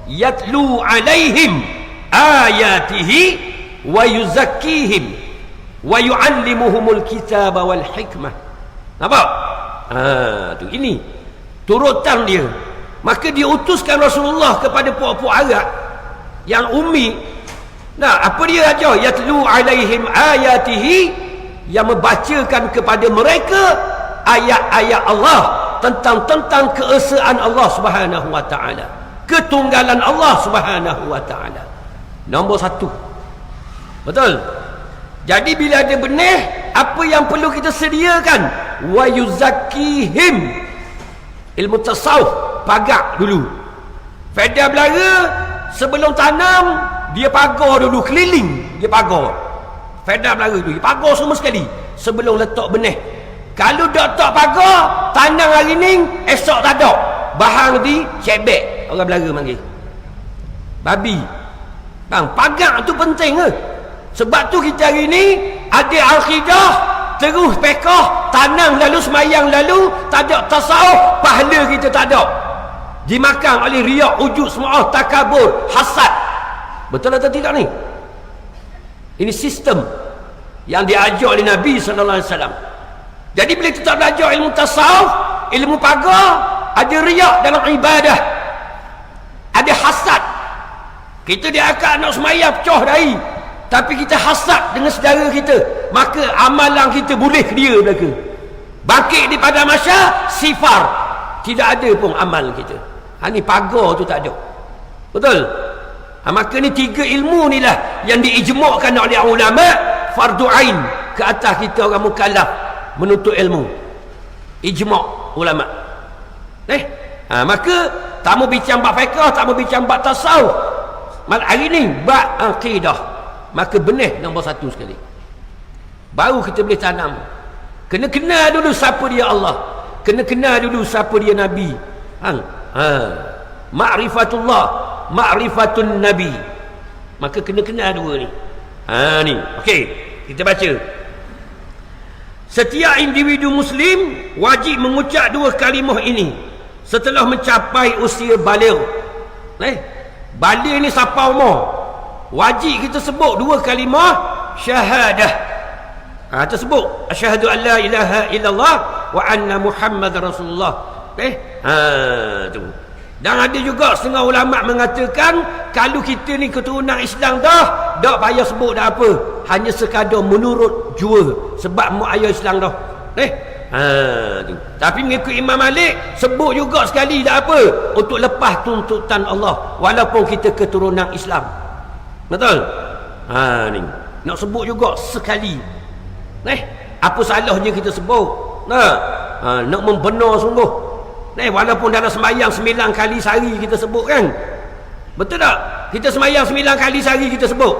yatlu 'alaihim ayatihi wa yuzakkihim wa yu'allimuhumul kitaba wal hikmah. Nampak? Tu ini turutan dia. Maka dia utuskan Rasulullah kepada puak-puak Arab yang ummi. Nah, apa dia ajar? Yatlu alaihim ayatihi, yang membacakan kepada mereka ayat-ayat Allah tentang keesaan Allah Subhanahu wa taala, ketunggalan Allah Subhanahu wa taala. Nombor satu. Betul? Jadi bila ada benih, apa yang perlu kita sediakan? Wa yuzakkihim. Ilmu tasawuf, pagar dulu. Faedah belara, sebelum tanam, dia pagar dulu, keliling dia pagar. Faedah belara tu, dia pagar semua sekali sebelum letak benih. Kalau tak pagar, tanam hari ni, esok tak ada. Bahang di cebek, orang belara panggil. Babi. Pagar tu penting ke? Sebab tu kita hari ni ada akidah, terus fiqh, tanam lalu semayang lalu, tak ada tasawuf, pahala kita tak ada. Dimakan oleh riak, ujub, semua takabur, hasad. Betul atau tidak ni? Ini sistem yang diajar oleh Nabi SAW. Jadi bila kita belajar ilmu tasawuf, ilmu pagar, ada riak dalam ibadah, ada hasad. Kita diangkat nak semayang pecah dahi, tapi kita hasad dengan saudara kita, maka amalan kita boleh dia belaka. Bangkit di pada masyar, sifar, tidak ada pun amal kita. Ni pagar tu tak ada. Betul? Maka ni tiga ilmu ni lah yang diijma'kan oleh ulama, fardu ain ke atas kita orang mukallaf menuntut ilmu. Ijma' ulama. Maka tak mau bincang bab fiqh, tak mau bincang bab tasawuf. Hari ni bab akidah. Maka benih nombor satu sekali. Baru kita boleh tanam. Kena kenal dulu siapa dia Allah. Kena kenal dulu siapa dia Nabi. Ma'rifatullah, ma'rifatun Nabi. Maka kena kenal dua ni. Ni. Okey, kita baca. Setiap individu Muslim wajib mengucap dua kalimah ini setelah mencapai usia baligh. Baligh ni siapa umur? Wajib kita sebut dua kalimah syahadah. Tersebut asyhadu an la ilaha illallah wa anna Muhammadar Rasulullah. Tu. Dan ada juga setengah ulama mengatakan kalau kita ni keturunan Islam dah, tak payah sebut dah apa, hanya sekadar menurut jua sebab mu ayah Islam dah. Tu. Tapi mengikut Imam Malik sebut juga sekali dah apa, untuk lepas tuntutan Allah walaupun kita keturunan Islam. Betul? Ni nak sebut juga sekali. Apa salahnya kita sebut? Nak membenar sungguh. Walaupun dalam sembahyang 9 kali sehari kita sebut kan. Betul tak? Kita sembahyang 9 kali sehari kita sebut.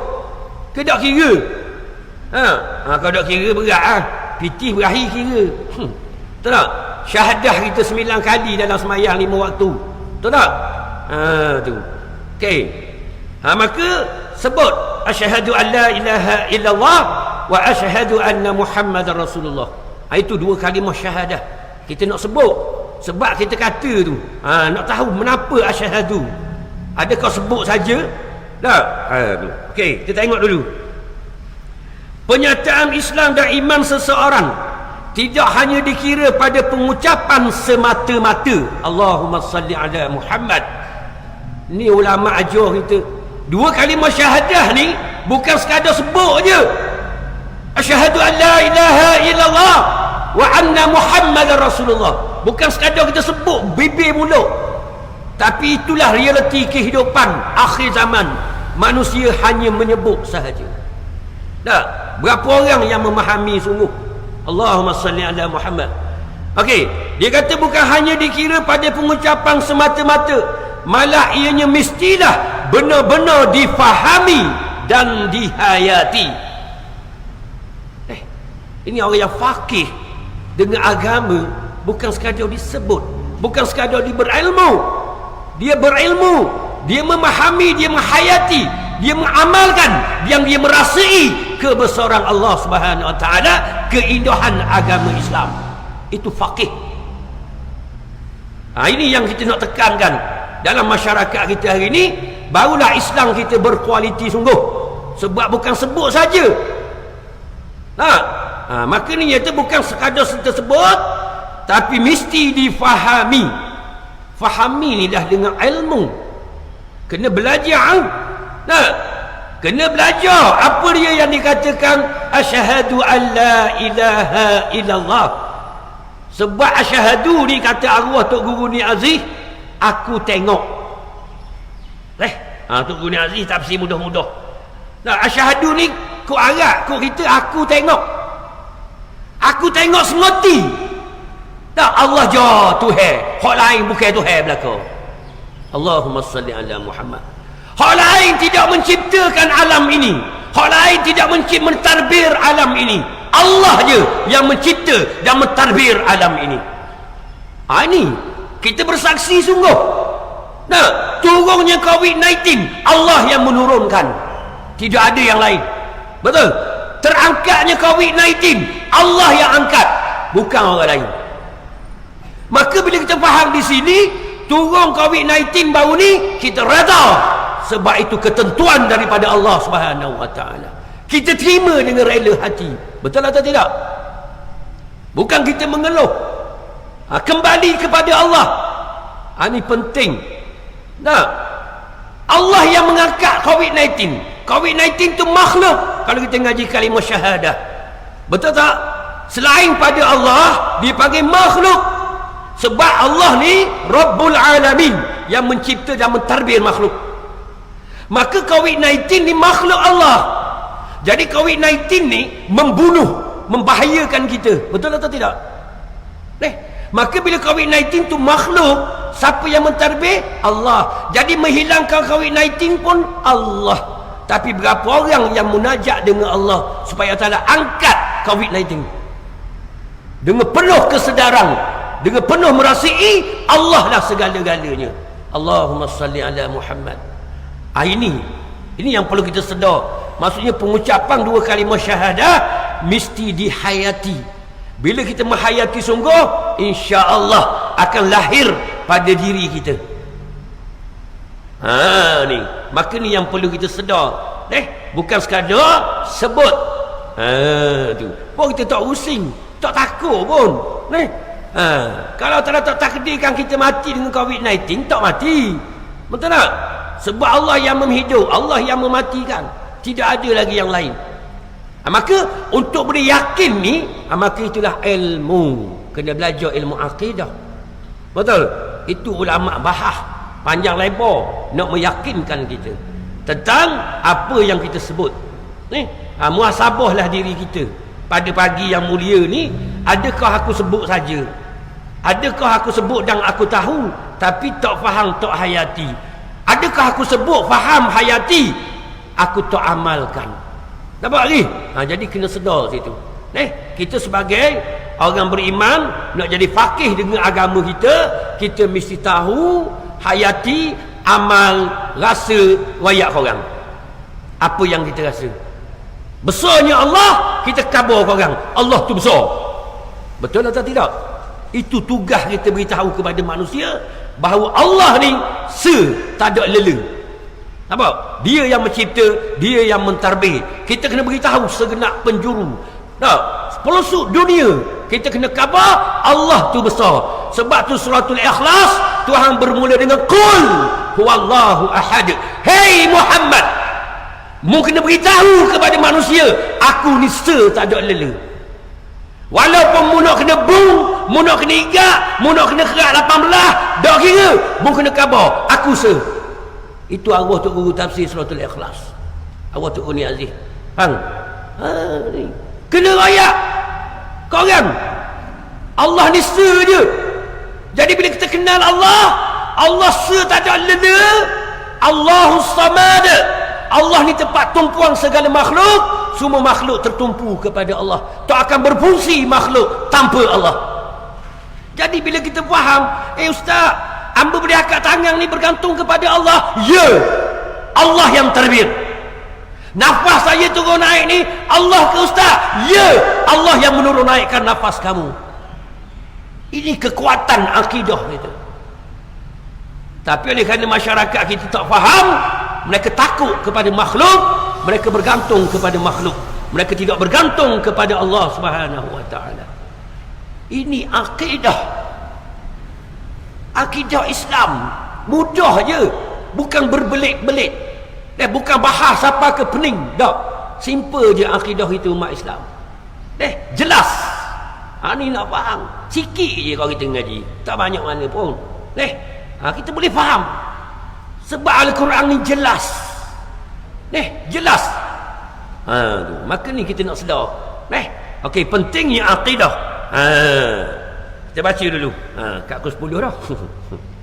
Ke tak kira? Kalau tak kira berat pitih berakhir kira. Betul tak? Syahadah kita 9 kali dalam sembahyang 5 waktu. Betul tak? Tu. Okey. Maka sebut asyhadu an la ilaha illallah wa asyhadu anna Muhammadar Rasulullah. Itu dua kalimah syahadah. Kita nak sebut sebab kita kata tu nak tahu kenapa asyhadu. Adakah sebut saja? Tak. Okey, kita tengok dulu. Penyataan Islam dan iman seseorang tidak hanya dikira pada pengucapan semata-mata. Allahumma salli ala Muhammad. Ni ulama ajar kita. Dua kalimah syahadah ni bukan sekadar sebut je. Asyhadu an la ilaha illallah wa anna Muhammadar Rasulullah. Bukan sekadar kita sebut bibir mulut, tapi itulah realiti kehidupan akhir zaman. Manusia hanya menyebut sahaja. Tak? Berapa orang yang memahami sungguh Allahumma salli ala Muhammad? Okey, dia kata bukan hanya dikira pada pengucapan semata-mata, malah ianya mestilah benar-benar difahami dan dihayati. Ini orang yang faqih dengan agama. Bukan sekadar disebut, bukan sekadar dia berilmu. Dia berilmu, dia memahami, dia menghayati, dia mengamalkan, yang dia merasai kebesaran Allah Subhanahu Wa Taala, keindahan agama Islam. Itu faqih. Ini yang kita nak tekankan dalam masyarakat kita hari ini. Barulah Islam kita berkualiti sungguh. Sebab bukan sebut saja. Maka ni iaitu bukan sekadar tersebut, tapi mesti difahami. Fahami ni dah dengan ilmu. Kena belajar. Kena belajar apa dia yang dikatakan asyhadu an la ilaha illallah. Sebab asyhadu ni kata arwah Tok Guru Ni Aziz, aku tengok. Tok Guru Ni Aziz tafsir mudah-mudah. Asyhadu ni kau Arab, kau kita aku tengok. Aku tengok semati. Tak, Allah je Tuhan, hak lain bukan Tuhan belaka. Allahumma salli ala Muhammad. Hak lain tidak menciptakan alam ini, hak lain tidak mentadbir alam ini. Allah je yang mencipta dan mentadbir alam ini. Ini kita bersaksi sungguh. Turunnya COVID-19 Allah yang menurunkan, tidak ada yang lain. Betul? Terangkatnya COVID-19 Allah yang angkat, bukan orang lain. Maka bila kita faham di sini turun COVID-19 baru ni, kita reda, sebab itu ketentuan daripada Allah Subhanahu Wa Taala. Kita terima dengan rela hati. Betul atau tidak? Bukan kita mengeluh. Kembali kepada Allah. Ini penting. Allah yang mengangkat COVID-19. COVID-19 itu makhluk. Kalau kita ngaji kalimah syahadah, betul tak? Selain pada Allah dipanggil makhluk. Sebab Allah ni Rabbul Alamin, yang mencipta dan mentadbir makhluk. Maka COVID-19 ni makhluk Allah. Jadi COVID-19 ni membunuh, membahayakan kita. Betul atau tidak? Maka bila COVID-19 tu makhluk, siapa yang mentadbir? Allah. Jadi menghilangkan COVID-19 pun Allah. Tapi berapa orang yang munajat dengan Allah supaya Allah angkat COVID-19? Dengan penuh kesedaran, dengan penuh merasai Allah lah segala-galanya. Allahumma salli ala Muhammad. Ini yang perlu kita sedar. Maksudnya pengucapan dua kalimah syahadah mesti dihayati. Bila kita menghayati sungguh, insya-Allah akan lahir pada diri kita. Maka ni yang perlu kita sedar. Bukan sekadar sebut. Tu. Pun kita tak pusing, tak takut pun. Kalau tak takdirkan kita mati dengan COVID-19, tak mati. Betul tak? Sebab Allah yang menghidup, Allah yang mematikan. Tidak ada lagi yang lain. Maka untuk boleh yakin ni, maka itulah ilmu. Kena belajar ilmu akidah. Betul? Itu ulama bahas panjang lebar nak meyakinkan kita tentang apa yang kita sebut. Muhasabahlah diri kita pada pagi yang mulia ni. Adakah aku sebut saja? Adakah aku sebut dan aku tahu tapi tak faham, tak hayati? Adakah aku sebut faham, hayati, aku tak amalkan? Nampak lagi? Jadi kena sedar situ. Kita sebagai orang beriman nak jadi faqih dengan agama kita, kita mesti tahu, hayati, amal, rasa, wayak orang. Apa yang kita rasa? Besarnya Allah, kita kabar orang Allah tu besar. Betul atau tidak? Itu tugas kita beritahu kepada manusia bahawa Allah ni tak ada lela. Nampak? Dia yang mencipta, dia yang mentarbih. Kita kena beritahu segenap penjuru. Pelosok dunia kita kena khabar Allah tu besar. Sebab tu suratul Ikhlas Tuhan bermula dengan qul huwallahu ahad. Hey Muhammad, mu kena beritahu kepada manusia, aku ni tak ada lela. Walaupun mu nak kena bung, mu nak kena igak, mu nak kena kerak 18, tak kira, mu kena khabar aku Itu Allah tu guru tafsir suratul Ikhlas. Allah tu ni Aziz. Ni kena raya korang Allah ni je. Jadi bila kita kenal Allah tak ada lela. Allahus Samad. Allah ni tempat tumpuan segala makhluk. Semua makhluk tertumpu kepada Allah. Tak akan berfungsi makhluk tanpa Allah. Jadi bila kita faham, ustaz, hamba boleh angkat tangan ni bergantung kepada Allah. Ya, Allah yang terbit. Nafas saya turun naik ni Allah ke ustaz? Ya, Allah yang menurun naikkan nafas kamu. Ini kekuatan akidah kita. Tapi oleh kerana masyarakat kita tak faham, mereka takut kepada makhluk, mereka bergantung kepada makhluk, mereka tidak bergantung kepada Allah Subhanahu wa taala. Ini akidah Islam. Mudah je, bukan berbelit-belit, bukan bahas apa ke pening, tak. Simple je akidah itu umat Islam. Jelas. Ni nak faham sikit je kalau kita ngaji, tak banyak mana pun. Kita boleh faham sebab Al-Quran ni jelas. Jelas. Maka ni kita nak sedar. Okey, pentingnya akidah. Kita baca dulu. Kat pukul 10 dah.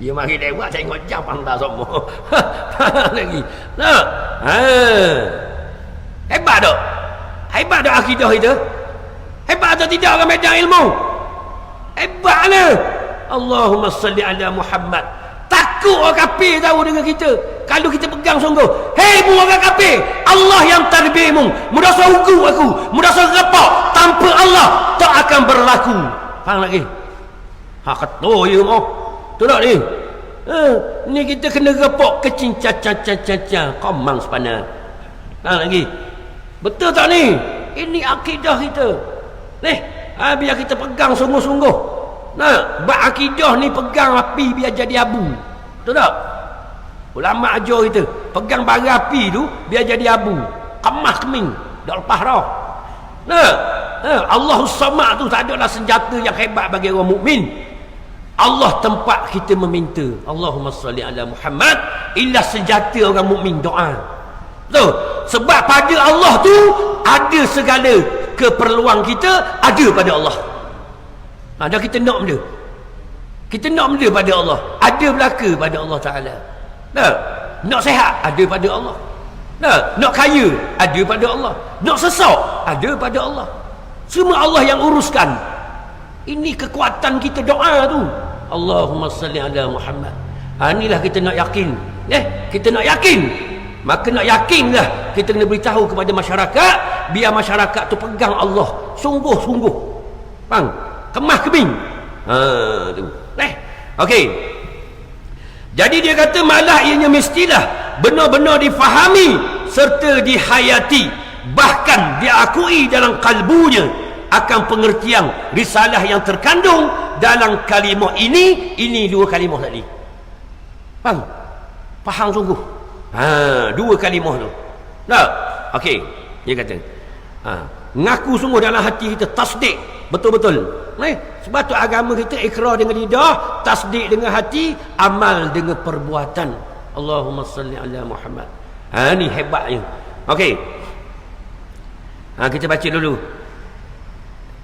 Dia mari lewat tengok jam anda semua. Lagi. Hebat tak? Hebat tak akidah itu? Hebat atau tidak orang medan ilmu? Hebat lah. Allahumma salli ala Muhammad. Takut orang kafir tahu dengan kita kalau kita pegang sungguh. Hei mu orang kafir, Allah yang tarbihmu. Mudah saugu aku, mudah repak tanpa Allah tak akan berlaku. Faham lagi? Kata ya mau. Tu tak ni? Ni kita kena repak kecing caca komang sepana. Faham lagi? Betul tak ni? Ini akidah kita. Biar kita pegang sungguh-sungguh. Bak akidah ni pegang api biar jadi abu. Betul tak? Ulama ajar kita pegang bara api tu biar jadi abu, kemas keming, dak lepas dah. Allahus Samad tu tak adalah senjata yang hebat bagi orang mukmin. Allah tempat kita meminta. Allahumma salli ala Muhammad. Illa senjata orang mukmin doa. Betul? Sebab pada Allah tu ada segala keperluan kita ada pada Allah. Dan kita nak benda. Kita nak benda pada Allah. Ada belaka pada Allah Ta'ala. Nak sehat ada pada Allah. Nak kaya ada pada Allah. Nak sesak ada pada Allah. Semua Allah yang uruskan. Ini kekuatan kita doa tu. Allahumma salli ala Muhammad. Inilah kita nak yakin. Kita nak yakin. Maka nak yakinlah kita kena beritahu kepada masyarakat, biar masyarakat tu pegang Allah sungguh-sungguh. Faham? Kemah kebing. Tu. Okey. Jadi dia kata malah ianya mestilah benar-benar difahami serta dihayati bahkan diakui dalam kalbunya akan pengertian risalah yang terkandung dalam kalimah ini dua kalimah tadi. Faham sungguh? Dua kalimah tu. Nah, okey, dia kata ngaku sungguh dalam hati kita, tasdik betul-betul. Sebab tu agama kita ikrar dengan lidah, tasdik dengan hati, amal dengan perbuatan. Allahumma salli ala Muhammad. Ni hebatnya. Okey, kita baca dulu.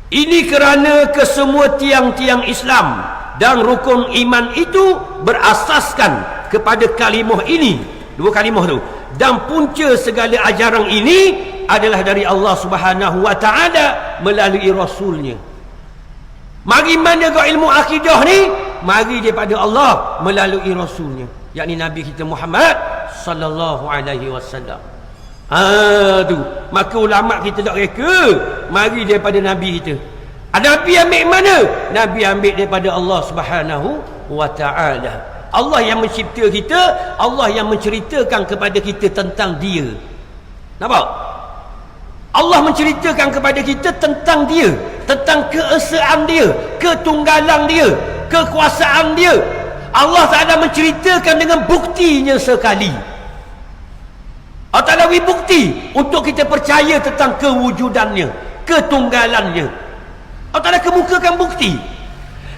Ini kerana kesemua tiang-tiang Islam dan rukun iman itu berasaskan kepada kalimah ini, dua kalimah tu, dan punca segala ajaran ini adalah dari Allah Subhanahu wa taala melalui rasulnya. Mari mana kau ilmu akidah ni? Mari daripada Allah melalui rasulnya, yakni Nabi kita Muhammad sallallahu alaihi wasallam. Tu maka ulama kita tak reka, mari daripada Nabi kita. Nabi ambil mana? Nabi ambil daripada Allah Subhanahu wa taala. Allah yang mencipta kita, Allah yang menceritakan kepada kita tentang dia. Nampak? Allah menceritakan kepada kita tentang dia, tentang keesaan dia, ketunggalan dia, kekuasaan dia. Allah Ta'ala menceritakan dengan buktinya sekali. Allah Ta'ala beri bukti untuk kita percaya tentang kewujudannya, ketunggalannya. Allah Ta'ala kemukakan bukti.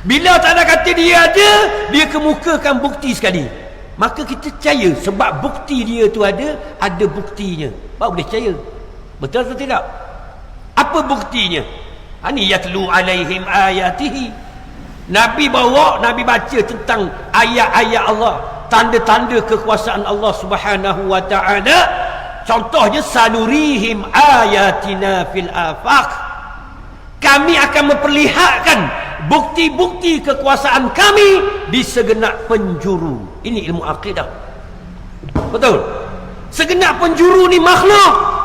Bila Allah Ta'ala kata dia ada, dia kemukakan bukti sekali, maka kita percaya sebab bukti dia tu ada buktinya, baru boleh percaya. Betul atau tidak? Apa buktinya? Ani yatlu alaihim ayatihi. Nabi baca tentang ayat-ayat Allah, tanda-tanda kekuasaan Allah Subhanahu wa taala. Contohnya, sanurihim ayatina fil afaq. Kami akan memperlihatkan bukti-bukti kekuasaan kami di segenap penjuru. Ini ilmu akidah. Betul? Segenap penjuru ni makhluk.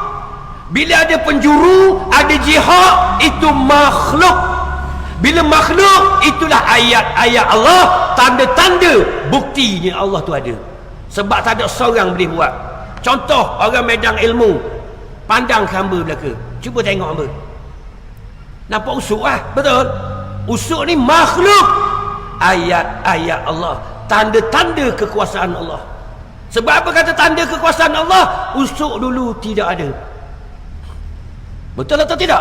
Bila ada penjuru, ada jihad, itu makhluk. Bila makhluk, itulah ayat-ayat Allah, tanda-tanda buktinya Allah tu ada. Sebab tak ada seorang boleh buat. Contoh, orang medan ilmu pandang ke hamba belaka, cuba tengok hamba, nampak usuk lah. Betul? Usuk ni makhluk. Ayat-ayat Allah, tanda-tanda kekuasaan Allah. Sebab apa kata tanda kekuasaan Allah? Usuk dulu tidak ada. Betul atau tidak?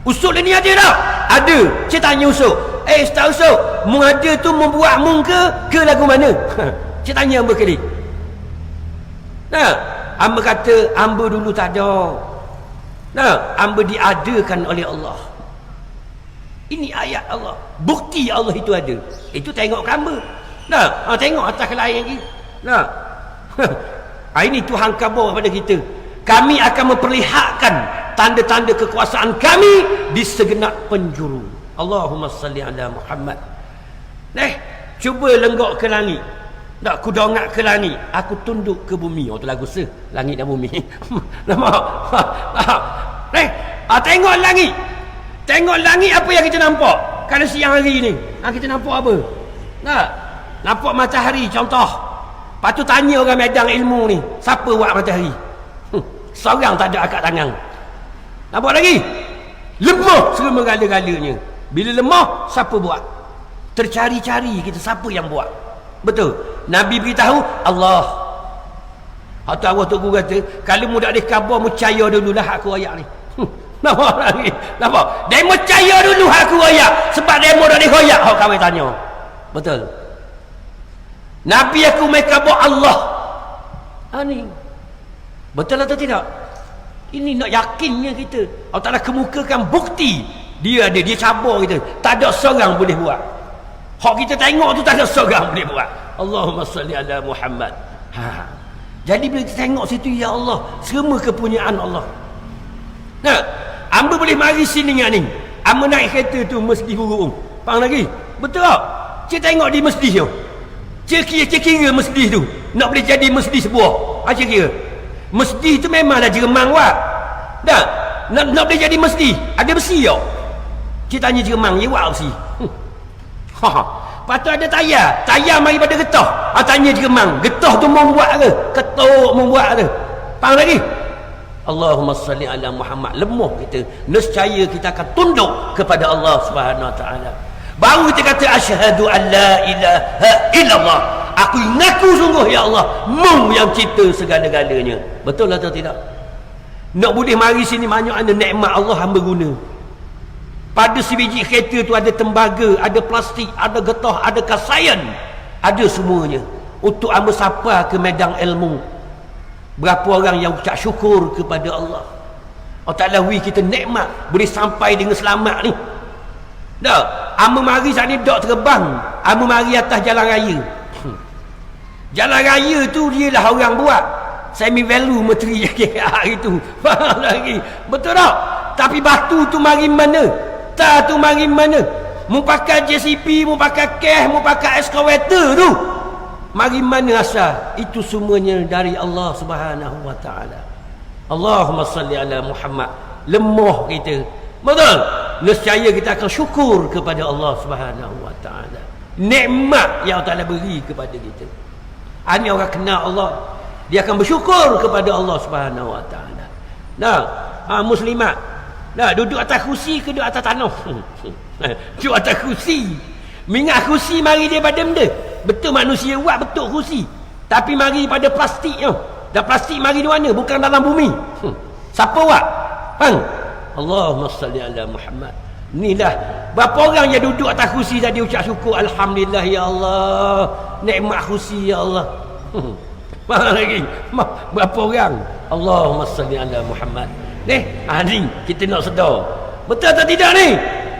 Usuk ni ada tak? Ada. Saya tanya usuk, Ustaz Usuk, mu ada tu membuat mung ke lagu mana? Saya tanya hamba kali. Nah, hamba kata hamba dulu tak ada. Nah, hamba diadakan oleh Allah. Ini ayat Allah, bukti Allah itu ada. Itu tengok hamba. Nah, tengok atas ke lain lagi. Nah, ini Tuhan khabar kepada kita. Kami akan memperlihatkan tanda-tanda kekuasaan kami di segenap penjuru. Allahumma salli ala Muhammad. Cuba lenggok ke langit. Tak, ku dongak ke langit, aku tunduk ke bumi. Tu lagu langit dan bumi. Nampak? Tengok langit. Tengok langit, apa yang kita nampak? Kalau siang hari ni, kita nampak apa? Nampak matahari contoh. Lepas tu tanya orang medan ilmu ni, siapa buat matahari? Seorang tak ada akak tangan. Nampak lagi? Lemah segala-galanya. Bila lemah, siapa buat? Tercari-cari kita siapa yang buat. Betul? Nabi beritahu Allah. Hatu Allah tu guru kata, kalau mu tak ada khabar, mu percaya dululah aku ayat ni. Nampak lagi? Nampak? Demo percaya dulu aku ayat. Sebab demo tak ada ayat, hak kawin tanya. Betul? Nabi aku mai khabar Allah. Ni betul atau tidak? Ini nak yakinnya kita. Allah Ta'ala kemukakan bukti dia ada, dia cabar kita. Tak ada seorang boleh buat. Hak kita tengok tu tak ada seorang boleh buat. Allahumma salli ala Muhammad. Jadi bila kita tengok situ, ya Allah, semua kepunyaan Allah. Nah, hamba boleh mari sini dengan ni. Hamba naik kereta tu masjid burung. Faham lagi? Betul tak? Cik tengok di masjid tu. Cik kira masjid tu nak boleh jadi masjid sebuah. Cik kira masjid tu memanglah Jeremang buat. Dah, nak boleh jadi masjid, ada besi tau. Cik tanya Jeremang, dia buat besi. Lepas tu ada tayar mari pada getah. Tanya Jeremang, getah tu mau buat ke? Ketuk mau buat ke? Faham lagi? Allahumma salli ala Muhammad, lemah kita, nescaya kita akan tunduk kepada Allah Subhanahu Wa Taala. Baru kita kata asyhadu an la ilaha illallah, aku mengaku sungguh ya Allah, Mu yang cipta segala-galanya. Betul atau tidak? Nak boleh mari sini banyak ada nikmat Allah hamba guna. Pada sebiji kereta tu ada tembaga, ada plastik, ada getah, ada kasayan, ada semuanya untuk hamba sapa ke medan ilmu. Berapa orang yang ucap syukur kepada Allah. Allah Ta'ala wi kita nikmat boleh sampai dengan selamat ni. Dah, hamba mari saat ni dok terbang, hamba mari atas jalan raya. Jalan raya tu dia lah orang buat. Semi value menteri hari tu. Faham lagi? Betul tak? Tapi batu tu mari mana? Tak tu mari mana? Mu pakai JCB, mu pakai keh, mu pakai excavator tu. Mari mana asal? Itu semuanya dari Allah Subhanahu Wa Taala. Allahumma salli ala Muhammad. Lemah kita. Betul? Nescaya kita akan syukur kepada Allah Subhanahu Wa Taala. Nikmat yang Allah Taala beri kepada kita. Ini orang kenal Allah, dia akan bersyukur kepada Allah Subhanahu Wa Taala. Nah, muslimat, nah duduk atas kursi ke duduk atas tanah? Duduk atas kursi. Mingat kursi mari dia pada benda. Betul manusia buat betul kursi. Tapi mari pada plastik tu. Dan plastik mari di mana? Bukan dalam bumi. Siapa buat? Allahumma salli ala Muhammad. Inilah berapa orang yang duduk atas kursi tadi ucap syukur, alhamdulillah ya Allah, nikmat kursi ya Allah. Mana lagi? Berapa orang? Allahumma salli ala Muhammad. Ni kita nak sedar. Betul atau tidak ni?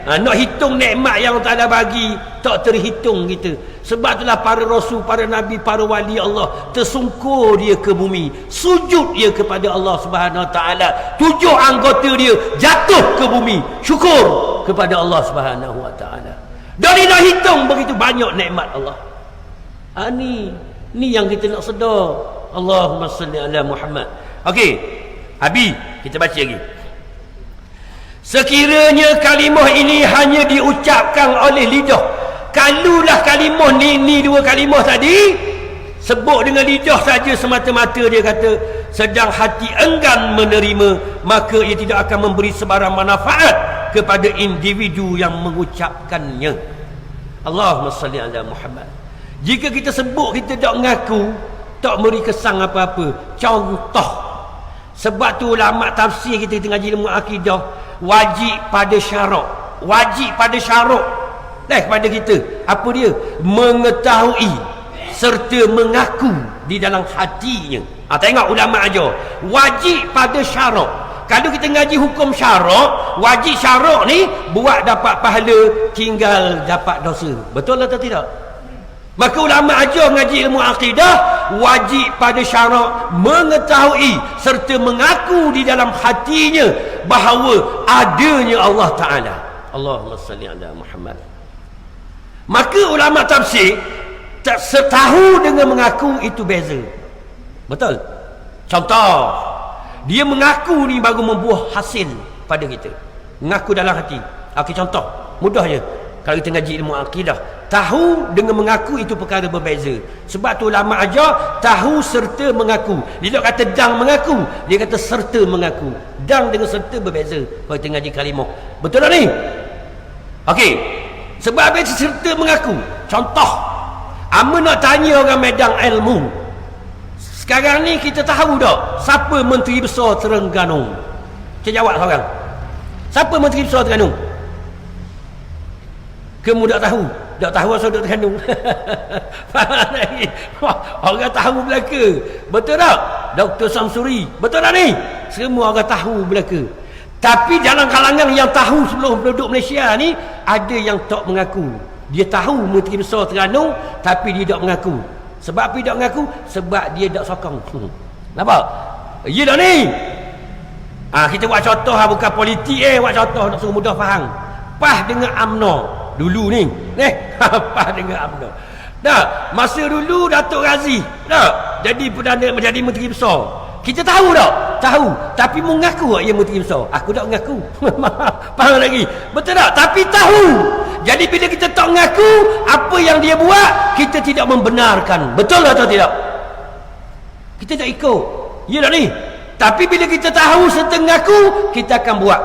Nak hitung nikmat yang Allah Ta'ala bagi tak terhitung kita. Sebab itulah para rasul, para nabi, para wali Allah tersungkur dia ke bumi, sujud dia kepada Allah Subhanahu Wa Ta'ala. 7 anggota dia jatuh ke bumi, syukur kepada Allah Subhanahu Wa Ta'ala. Dan dia nak hitung begitu banyak nikmat Allah. Ni yang kita nak sedar. Allahumma salli ala Muhammad. Okey, habis kita baca lagi. Sekiranya kalimah ini hanya diucapkan oleh lidah, kalulah kalimah ni dua kalimah tadi sebut dengan lidah saja semata-mata, dia kata sedang hati enggan menerima, maka ia tidak akan memberi sebarang manfaat kepada individu yang mengucapkannya. Allahumma salli ala Muhammad. Jika kita sebut kita tak mengaku, tak beri kesan apa-apa. Contoh, sebab tu ulama tafsir kita ngaji ilmu akidah, wajib pada syarak. Wajib pada syarak kepada kita. Apa dia? Mengetahui serta mengaku di dalam hatinya. Tengok ulama ajar. Wajib pada syarak. Kalau kita ngaji hukum syarak, wajib syarak ni buat dapat pahala, tinggal dapat dosa. Betul atau tidak? Maka ulama ajar ngaji ilmu akidah, wajib pada syarak mengetahui serta mengaku di dalam hatinya bahawa adanya Allah Ta'ala. Allahumma salli ala Muhammad. Maka ulama tafsir tak setahu dengan mengaku itu beza. Betul? Contoh, dia mengaku ni baru membuah hasil pada kita. Mengaku dalam hati. Okey, contoh mudahnya, kalau kita ngaji ilmu akidah, tahu dengan mengaku itu perkara berbeza. Sebab tu ulama ajar tahu serta mengaku. Dia tak kata dang mengaku, dia kata serta mengaku. Dang dengan serta berbeza kalau kita ngaji kalimah. Betul tak ni? Okey, sebab apa serta mengaku? Contoh, amba nak tanya orang medan ilmu, sekarang ni kita tahu tak siapa Menteri Besar Terengganu? Kita jawab seorang. Siapa Menteri Besar Terengganu? Kamu tak tahu? Tak tahu asal duduk Terengganu. Orang tahu belaka. Betul tak? Dr. Samsuri. Betul tak ni? Semua orang tahu belaka. Tapi dalam kalangan yang tahu sebelum penduduk Malaysia ni, ada yang tak mengaku. Dia tahu Menteri Besar Terengganu, tapi dia tak mengaku. Sebab apa dia tak mengaku? Sebab dia tak sokong. Nampak? Ya tak ni? Kita buat contoh, bukan politik buat contoh nak suruh mudah faham. PAS dengan UMNO dulu ni. PAS dengan UMNO. Dah, masa dulu Datuk Razi jadi Perdana, menjadi Menteri Besar. Kita tahu tak? Tahu. Tapi mengaku tak ia Menteri Besar? Aku tak mengaku. Faham lagi? Betul tak? Tapi tahu. Jadi bila kita tak mengaku, apa yang dia buat, kita tidak membenarkan. Betul atau tidak? Kita tak ikut. Ya tak ni? Tapi bila kita tahu setengah ku, kita akan buat.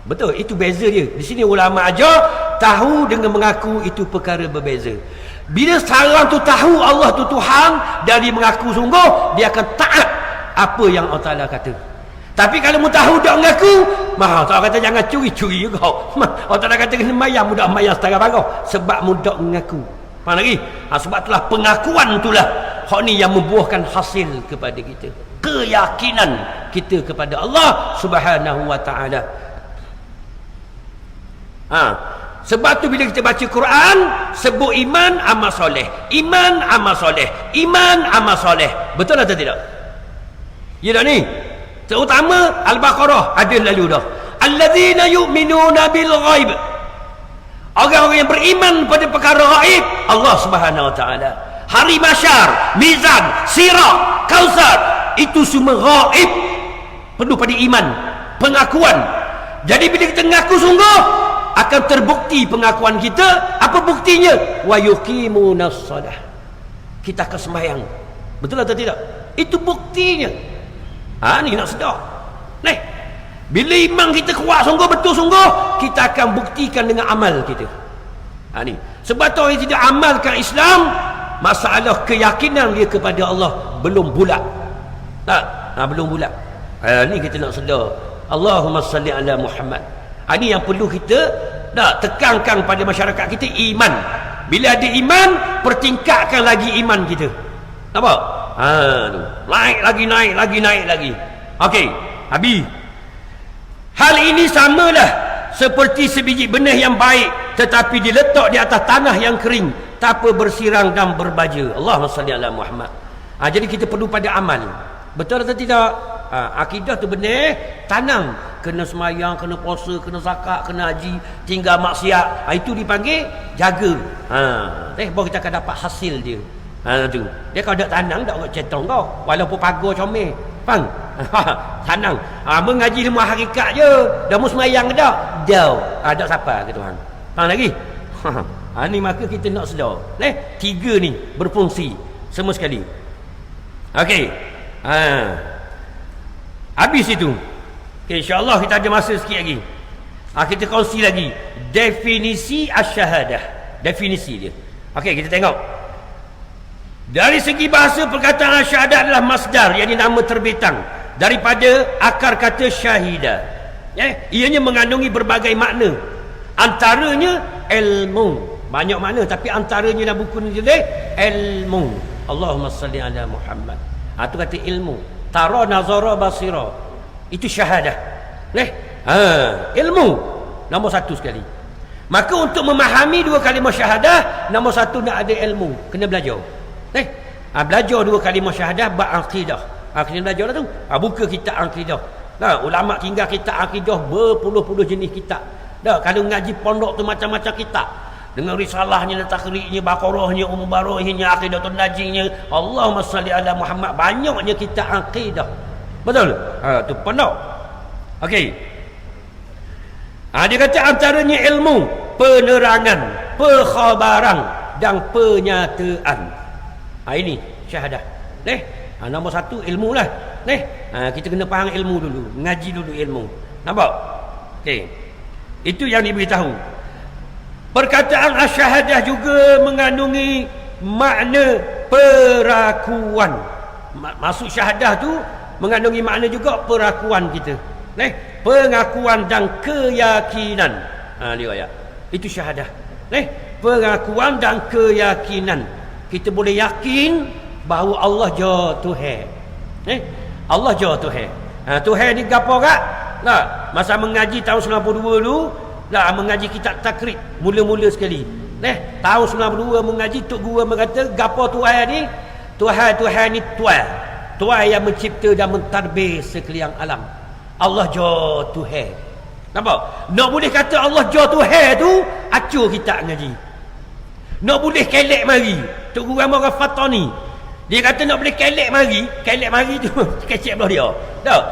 Betul, itu beza dia. Di sini ulama ajar, tahu dengan mengaku itu perkara berbeza. Bila seorang tu tahu Allah tu Tuhan dan dia mengaku sungguh, dia akan taat apa yang Allah Ta'ala kata. Tapi kalau mu tahu tak mengaku, Allah Ta'ala kata jangan curi-curi juga. Allah Ta'ala kata kena mayang, mudah mayang setara barang sebab mudah mengaku. Faham lagi? Sebab itulah pengakuan itulah hak ni yang membuahkan hasil kepada kita. Keyakinan kita kepada Allah Subhanahu wa ta'ala. Sebab tu bila kita baca Quran, sebut iman amal soleh, iman amal soleh, iman amal soleh. Betul atau tidak? Ya tak ni? Terutama Al-Baqarah ada lalu dah. Alladzina yu'minuna bil ghaib. Orang-orang yang beriman pada perkara gaib, Allah Subhanahu wa taala. Hari mahsyar, mizan, sirat, kausar, itu semua gaib. Perlu pada iman, pengakuan. Jadi bila kita mengaku sungguh, akan terbukti pengakuan kita. Apa buktinya? Wa yuqimunas shalah. Kita akan sembahyang. Betul atau tidak? Itu buktinya. Ni nak sedar. Bila iman kita kuat sungguh, betul sungguh, kita akan buktikan dengan amal kita. Ni. Sebab tu orang tidak amalkan Islam, masalah keyakinan dia kepada Allah belum bulat. Belum bulat. Ni kita nak sedar. Allahumma salli ala Muhammad. Ini yang perlu kita tekankan pada masyarakat kita, iman. Bila ada iman, pertingkatkan lagi iman kita. Nampak? Naik lagi. Okey, habis. Hal ini samalah seperti sebiji benih yang baik tetapi diletak di atas tanah yang kering, tanpa bersirang dan berbaja. Allahumma salli ala Muhammad. Jadi kita perlu pada amal. Betul atau tidak? Akidah tu benih, tanam. Kena semayang, kena puasa, kena zakat, kena haji, tinggal maksiat. Itu dipanggil jaga. Baru kita akan dapat hasil dia. Tu. Dia kalau tak tanam, tak cetong kau. Walaupun pagar comel. Faham? Tanang. Mengaji ilmu hakikat je. Dah mu semayang ke tak? Dah. Tak siapa ke Tuhan. Faham lagi? Ni maka kita nak sedar. Tiga ni berfungsi semua sekali. Okey. Habis itu. Okay, insya-Allah kita ada masa sikit lagi. Kita kongsi lagi definisi asy-syahadah. Definisi dia. Okey, kita tengok. Dari segi bahasa, perkataan syahadat adalah masdar, yakni nama terbitang daripada akar kata syahida. Ianya mengandungi berbagai makna. Antaranya ilmu. Banyak makna, tapi antaranya dalam buku ni dia ilmu. Allahumma salli ala Muhammad. Itu kata ilmu. Tara, nazara, basira. Itu syahadah. Ilmu. Nombor satu sekali. Maka untuk memahami dua kalimah syahadah, nombor satu nak ada ilmu. Kena belajar. Belajar dua kalimah syahadah beraqidah. Kena belajar dah tu. Buka kitab akidah. Ulama tinggal kitab akidah berpuluh-puluh jenis kitab. Kalau ngaji pondok tu macam-macam kitab. Dengan risalahnya, takriknya, baqarahnya, mubarakahnya, aqidatun najihnya, Allahumma salli ala Muhammad. Banyaknya kitab akidah. Betul? Tu pondok. Okey. Dia kata antaranya ilmu, penerangan, perkhabaran dan penyataan. Ini syahadah. Nombor satu ilmu lah. Kita kena faham ilmu dulu, ngaji dulu ilmu. Nampak? Okey. Itu yang diberitahu. Perkataan asy-syahadah juga mengandungi makna perakuan. Maksud syahadah tu mengandungi makna juga perakuan kita. Pengakuan dan keyakinan. Dia ayat. Itu syahadah. Pengakuan dan keyakinan. Kita boleh yakin bahawa Allah je Tuhan. Allah je Tuhan. Tuhan ni gapo kak? Masa mengaji tahun 92 dulu, mengaji kitab takrib mula-mula sekali. Tahun 92 mengaji, tok guru berkata gapo Tuhan ni? Tuhan ni Tuhan. Tuhan yang mencipta dan mentadbir sekalian alam. Allah je Tuhan. Nampak? Nak boleh kata Allah je Tuhan tu, acur kita ngaji. Nak boleh kelek mari. Tok guru orang Fatani. Dia kata nak boleh kelek mari tu kecek belah dia. Tahu?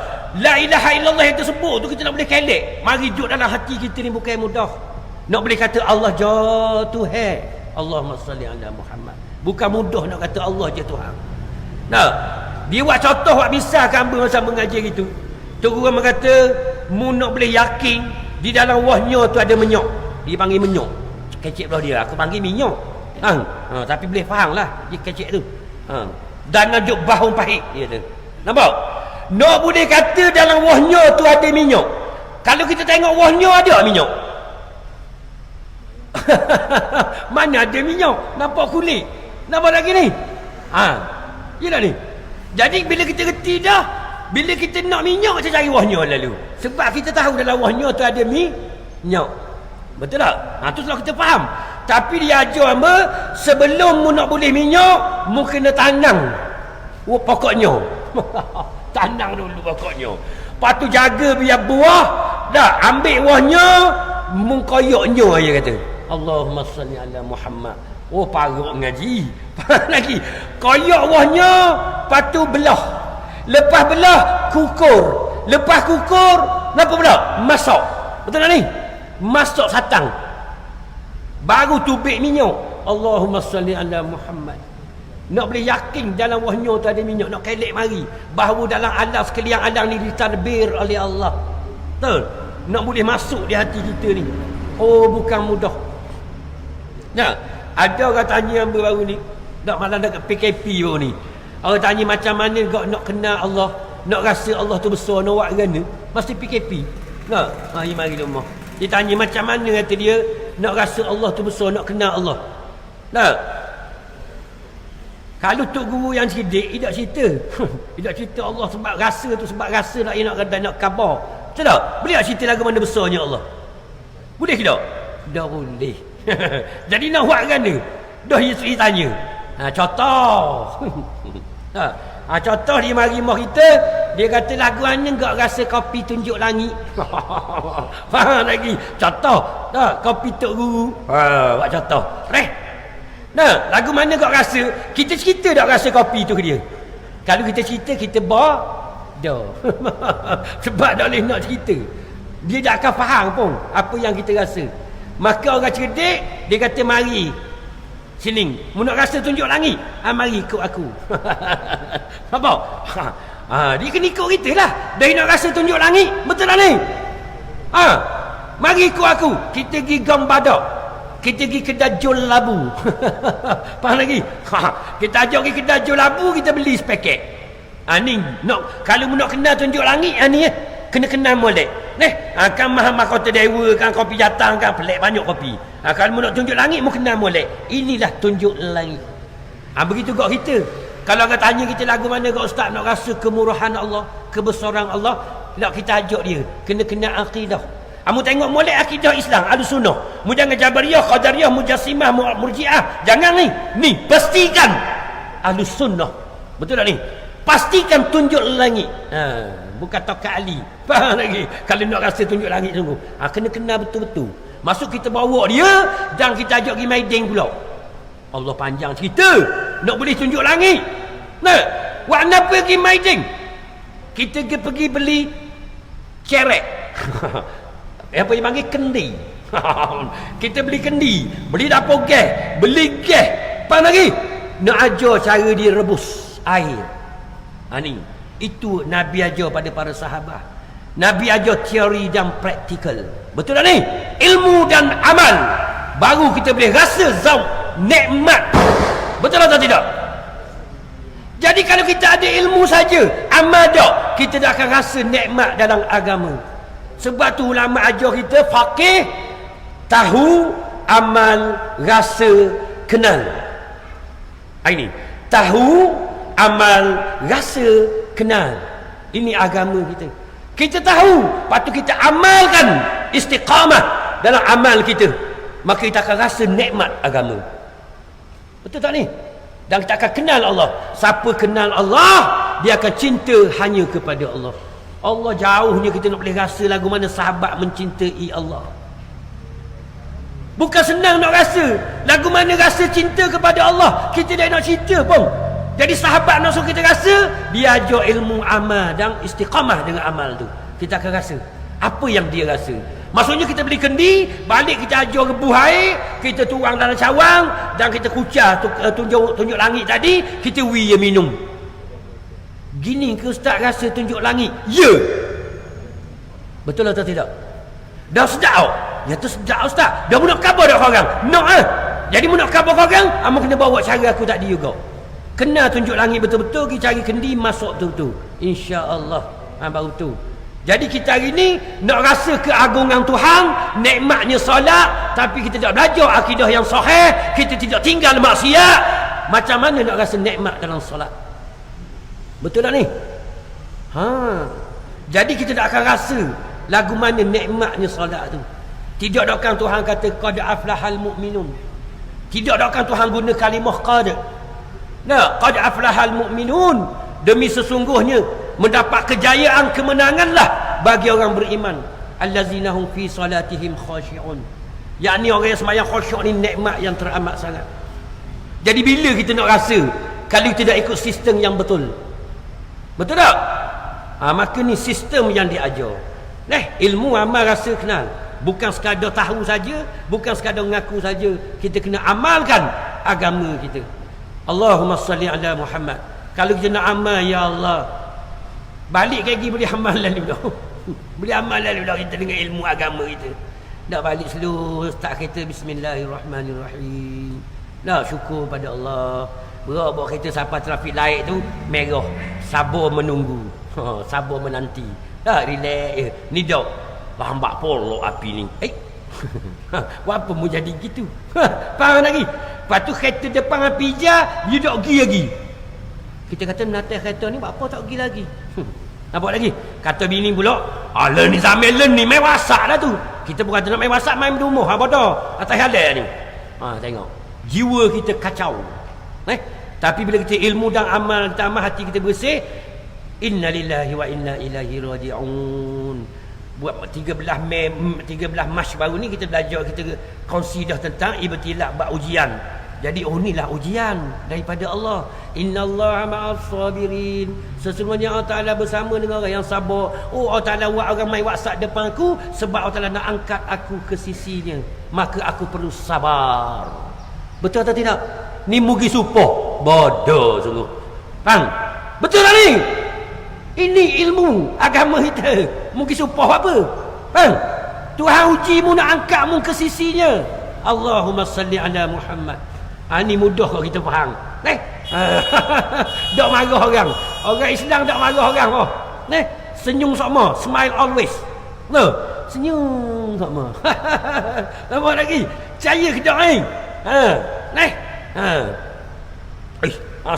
La ilaha illallah yang tersebut tu kita nak boleh kelek. Mari duduk dalam hati kita ni bukan mudah. Nak boleh kata Allah je Tuhan. Allahumma salli ala Muhammad. Bukan mudah nak kata Allah je Tuhan. Nah, Dia buat contoh buat bisa hamba masa mengajar gitu. Tok Guru Rahman kata, mu nak boleh yakin di dalam wahnya tu ada menyok. Dia panggil menyok. Kecek belah dia, aku panggil minyok. Tapi boleh faham lah dia kecek tu. Dan najuk bahun pahit dia tu. Nampak? Nak boleh kata dalam wahnya tu ada minyak. Kalau kita tengok wahnya ada minyak. Mana ada minyak? Nampak kulit. Nampak lagi ni? Ya tak ni? Jadi bila kita reti dah, bila kita nak minyak, kita cari wahnya lalu. Sebab kita tahu dalam wahnya tu ada minyak. Betul tak? Tu selalu kita faham. Tapi dia ajar apa? Sebelum mu nak boleh minyak, mu kena tanam pokoknya. Tanam dulu pokoknya. Lepas tu jaga biar buah. Dah ambil buahnya, mu koyoknya dia kata. Allahumma salli ala Muhammad. Oh, paruk ngaji. Lagi koyok buahnya, lepas tu belah. Lepas belah kukur. Lepas kukur, kenapa belah? Masak. Betul tak ni? Masak satang. Baru tubik minyak. Allahumma salli ala Muhammad. Nak boleh yakin dalam wahnya tu ada minyak. Nak kelek mari bahawa dalam alam sekalian alam ni ditadbir oleh Allah. Betul? Nak boleh masuk di hati kita ni. Oh, bukan mudah. Nah, ada orang tanya yang baru ni, nak malam dekat PKP baru ni. Orang tanya macam mana kau nak kenal Allah, nak rasa Allah tu besar, nak buat gana mesti PKP. Nah, mari rumah. Dia tanya macam mana, kata dia, nak rasa Allah tu besar, nak kenal Allah. Nah, kalau Tok Guru yang sidik, tidak cerita. Tidak cerita Allah sebab rasa tu, sebab rasa nak nak khabar. Betul tak? Boleh tak cerita lagu mana besarnya Allah? Boleh ke tak? Tak boleh. Jadi nak buat gana? Dah Yesus tanya. Contoh. Contoh dia mari rumah kita, dia kata lagu mana enggak rasa kopi tunjuk langit. Faham lagi? Contoh. Kopi Tok Guru. Buat contoh. Nah, lagu mana kau rasa? Kita cerita tak rasa kopi tu ke dia? Kalau kita cerita, kita dah. Sebab tak boleh nak cerita. Dia tak akan faham pun apa yang kita rasa. Maka orang cerdik, dia kata mari sini, mu nak rasa tunjuk langit? Mari ikut aku. Apa? Dia kena ikut kita lah. Dia nak rasa tunjuk langit. Betul tak ni? Mari ikut aku. Kita pergi Gam Badak. Kita pergi kedai jual labu. Faham lagi? Kita ajak pergi kedai jual labu, kita beli sepaket. Ni nak, kalau nak kenal tunjuk langit, ni kena kenal molek. Kan mahal kota dewa, kan kopi jatang, kan pelik banyak kopi. Kalau nak tunjuk langit, mu kenal molek. Inilah tunjuk langit. Begitu kau kita. Kalau orang tanya kita lagu mana kau ustaz nak rasa kemurahan Allah, kebesaran Allah, nak kita ajak dia kena kenal akidah. Kamu tengok molek akidah Islam, Ahlussunnah. Mu jangan Jabariyah, Qadariyah, Mujassimah, Murji'ah. Jangan ni. Ni pastikan Ahlussunnah. Betul tak ni? Pastikan tunjuk langit. Bukan Tokat Ali. Faham lagi? Kalau nak rasa tunjuk langit sungguh. Kena kenal betul-betul. Masuk kita bawa dia dan kita ajak pergi Maidin pula. Allah panjang cerita. Nak boleh tunjuk langit. Buat apa pergi Maidin? Kita pergi beli cerek. Apa yang panggil kendi. Kita beli kendi, beli dapur gas, beli gas. Apa lagi? Nak ajar cara dia rebus air. Ni itu Nabi ajar pada para sahabat. Nabi ajar teori dan praktikal. Betul tak ni? Ilmu dan amal. Baru kita boleh rasa zauk nikmat. Betul atau tidak? Jadi kalau kita ada ilmu saja, amal tak, kita tak akan rasa nikmat dalam agama. Sebab tu ulama ajar kita faqih, tahu, amal, rasa, kenal. Ini tahu, amal, rasa, kenal. Ini agama kita. Kita tahu, patut kita amalkan istiqamah dalam amal kita. Maka kita akan rasa nikmat agama. Betul tak ni? Dan kita akan kenal Allah. Siapa kenal Allah, dia akan cinta hanya kepada Allah. Allah jauhnya kita nak boleh rasa lagu mana sahabat mencintai Allah. Bukan senang nak rasa. Lagu mana rasa cinta kepada Allah, kita dah nak cinta pun. Jadi sahabat nak suruh kita rasa, dia ajar ilmu amal dan istiqamah dengan amal tu. Kita akan rasa apa yang dia rasa. Maksudnya kita beli kendi, balik kita ajar rebuh air, kita tuang dalam cawang dan kita kucah tunjuk langit tadi, kita minum. Gini ke ustaz rasa tunjuk langit? Ya. Betul atau tidak? Dah sedap. Ya tu sedap ustaz. Dah nak khabar dah orang. Nak Jadi nak khabar orang, amu kena bawa cara aku tadi juga. Kena tunjuk langit betul-betul, kita cari kendi masuk betul-betul. Insya-Allah. Baru tu. Jadi kita hari ni nak rasa keagungan Tuhan, nikmatnya solat, tapi kita tidak belajar akidah yang sahih, kita tidak tinggal maksiat. Macam mana nak rasa nikmat dalam solat? Betul tak ni? Jadi kita tak akan rasa lagu mana nikmatnya solat tu. Tidak dokkan Tuhan kata qad aflahal mu'minun. Tidak dokkan Tuhan guna kalimah qad. Nah, qad aflahal mu'minun, demi sesungguhnya mendapat kejayaan, kemenanganlah bagi orang beriman. Allazina hum fi salatihim khashi'un. Yakni orang yang sembahyang khusyuk ni nikmat yang teramat sangat. Jadi bila kita nak rasa kalau tidak ikut sistem yang betul? Betul tak? Maka ni sistem yang diajar. Ilmu amal rasa kenal. Bukan sekadar tahu saja, bukan sekadar mengaku saja. Kita kena amalkan agama kita. Allahumma salli ala Muhammad. Kalau kita nak amal, ya Allah, balik lagi boleh amal lalu dah. Boleh amal lalu dah kita dengan ilmu agama kita. Nak balik slow, start kereta bismillahirrahmanirrahim. Nak syukur pada Allah. Bawa kereta sampai trafik light tu merah, sabar menunggu. Sabar menanti. Relax. Ni dah lambat polok api ni. Apa mau jadi gitu? Faham lagi? Lepas tu kereta depan api hijau, dia tak pergi lagi. Kita kata menatih kereta ni, apa tak pergi lagi? Nampak lagi? Kata bini pula, alah ni zaman ni main wasak dah tu. Kita bukan nak main wasak, main berumah. Apa dah? Atas halal ni. Tengok. Jiwa kita kacau. Tapi bila kita ilmu dan amal, kita amal, hati kita bersih, inna lillahi wa inna ilaihi raji'un. Buat 13 Mac baru ni kita belajar, kita kongsi dah tentang ibtilak bab ujian. Jadi inilah ujian daripada Allah. Innallaha ma'as sabirin. Sesungguhnya Allah Taala bersama dengan orang yang sabar. Allah Taala buat orang mai WhatsApp depan aku sebab Allah Taala nak angkat aku ke sisinya. Maka aku perlu sabar. Betul atau tidak? Ni mugi supoh. Bodoh sungguh. Faham? Betul tak ni? Ini ilmu agama kita. Mugi supoh apa? Faham? Tuhan ujimu nak angkatmu ke sisinya. Allahumma salli ala Muhammad. Ini mudah kalau kita faham. Tak marah orang. Orang Islam tak marah orang. Senyum sama. Smile always. Senyum sama. Nampak lagi? Percaya ke tak ni?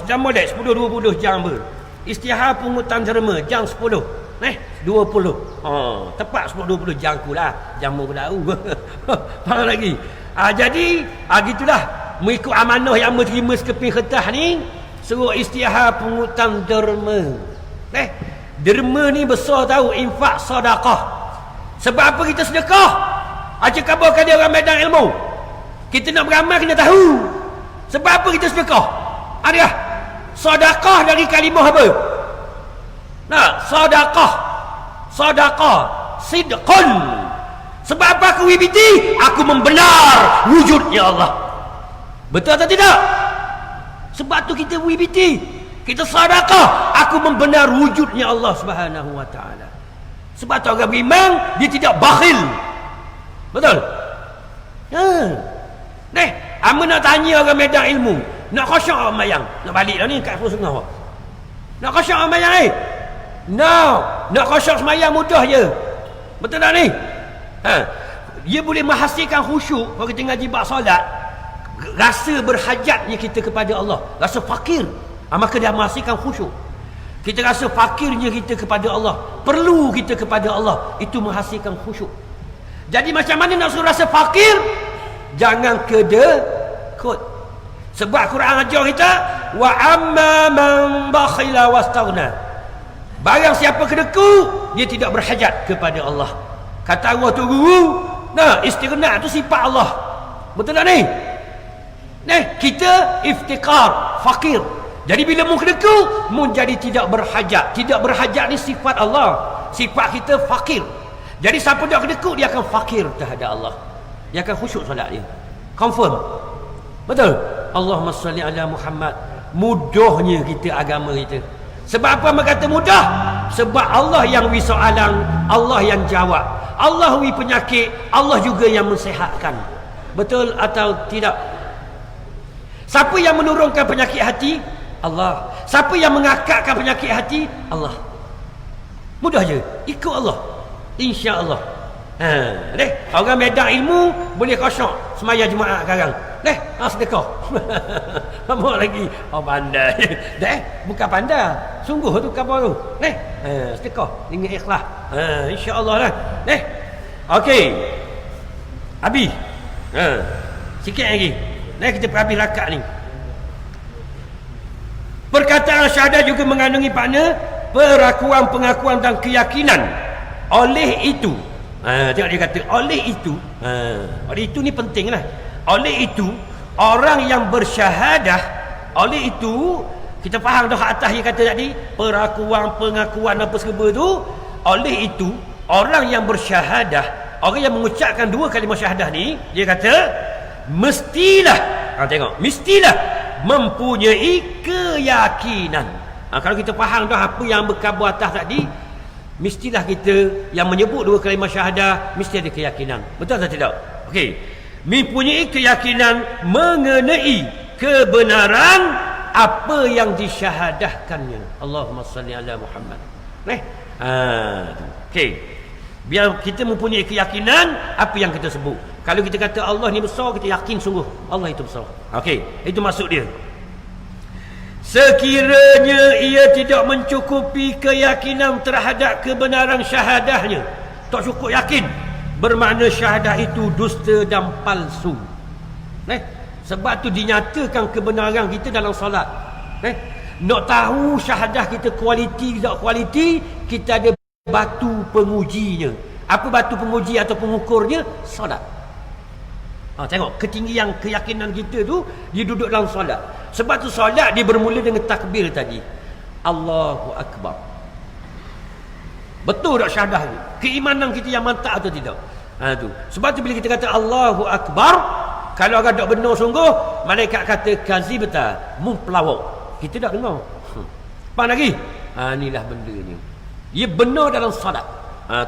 Sedang molek 10-20 jam ber. Istihar pungutan derma jam 10. 20. Tepat 10-20 jam ku lah. Jamu ku tahu. Faham lagi? Jadi gitulah. Mengikut amanah yang menerima sekeping kertas ni, suruh istihar pungutan derma. Derma ni besar tahu, infak sedekah. Sebab apa kita sedekah? Kabarkan dia orang medan ilmu. Kita nak beramal kena tahu. Sebab apa kita sedekah? Ada sedekah dari kalimah apa? Sedekah sidqun. Sebab apa aku wibiti? Aku membenar wujudnya Allah. Betul atau tidak? Sebab tu kita wibiti, kita sedekah, aku membenar wujudnya Allah Subhanahu wa taala. Sebab tu orang beriman dia tidak bakhil. Betul? Amba nak tanya orang medan ilmu, nak khusyuk orang mayang, nak balik dah ni kat Sungai. Nak khusyuk orang mayang ni? Nak khusyuk semayang mudah je. Betul tak ni? Dia boleh menghasilkan khusyuk kalau kita ngaji bab solat. Rasa berhajatnya kita kepada Allah, rasa fakir, maka dia menghasilkan khusyuk. Kita rasa fakirnya kita kepada Allah, perlu kita kepada Allah, itu menghasilkan khusyuk. Jadi macam mana nak suruh rasa fakir? Jangan kedekut. Sebab Quran ajar kita, wa amma man bakhila wastaghna. Barang siapa kedekut, dia tidak berhajat kepada Allah. Kata Allah tu guru, istighna tu sifat Allah. Betul tak ni? Kita iftikar, fakir. Jadi bila mu kedekut, mu jadi tidak berhajat. Tidak berhajat ni sifat Allah. Sifat kita fakir. Jadi siapa tak kedekut, dia akan fakir terhadap Allah. Dia akan khusyuk solat dia. Confirm. Betul? Allahumma salli ala Muhammad. Mudahnya kita agama kita. Sebab apa mak kata mudah? Sebab Allah yang wi soalan, Allah yang jawab. Allah wi penyakit, Allah juga yang mensihatkan. Betul atau tidak? Siapa yang menurunkan penyakit hati? Allah. Siapa yang mengakatkan penyakit hati? Allah. Mudah je, ikut Allah, insya-Allah. Deh, orang medan ilmu boleh kosong semaya jemaah sekarang. Deh, sedekah. Apa lagi? Oh pandai. Deh, bukan pandai. Sungguh tu khabar tu. Deh, sedekah dengan ikhlas. Insya-Allah lah. Deh. Okey. Habis. Sikit lagi. Deh, kita habis rakaat ni. Perkataan syahadat juga mengandungi makna perakuan, pengakuan dan keyakinan. Oleh itu, tengok dia kata oleh itu ni penting lah. Oleh itu, orang yang bersyahadah, oleh itu kita faham dah atas dia kata tadi, perakuan, pengakuan apa segala tu. Oleh itu, orang yang bersyahadah, orang yang mengucapkan dua kalimah syahadah ni, dia kata mestilah, tengok, mestilah mempunyai keyakinan. Kalau kita faham dah apa yang berkhabar atas tadi, mestilah kita yang menyebut dua kalimah syahadah mesti ada keyakinan. Betul atau tidak? Okey. Mempunyai keyakinan mengenai kebenaran apa yang disyahadahkannya. Allahumma salli ala Muhammad. Okey. Biar kita mempunyai keyakinan apa yang kita sebut. Kalau kita kata Allah ni besar, kita yakin sungguh Allah itu besar. Okey, itu maksud dia. Sekiranya ia tidak mencukupi keyakinan terhadap kebenaran syahadahnya, tak cukup yakin, bermakna syahadah itu dusta dan palsu. Sebab tu dinyatakan kebenaran kita dalam solat. Nak tahu syahadah kita kualiti tak kualiti, kita ada batu pengujinya. Apa batu penguji atau pengukurnya? Solat. Tengok ketinggian keyakinan kita tu, dia duduk dalam solat. Sebab tu solat dia bermula dengan takbir tadi, Allahu Akbar. Betul tak syahadah ni? Keimanan kita yang mantap atau tidak? Tu. Sebab tu bila kita kata Allahu Akbar, kalau agak tak benar sungguh, malaikat kata kazibta, mu pelawak. Kita tak dengar. Apa lagi? Inilah benda ni. Ia benar dalam solat.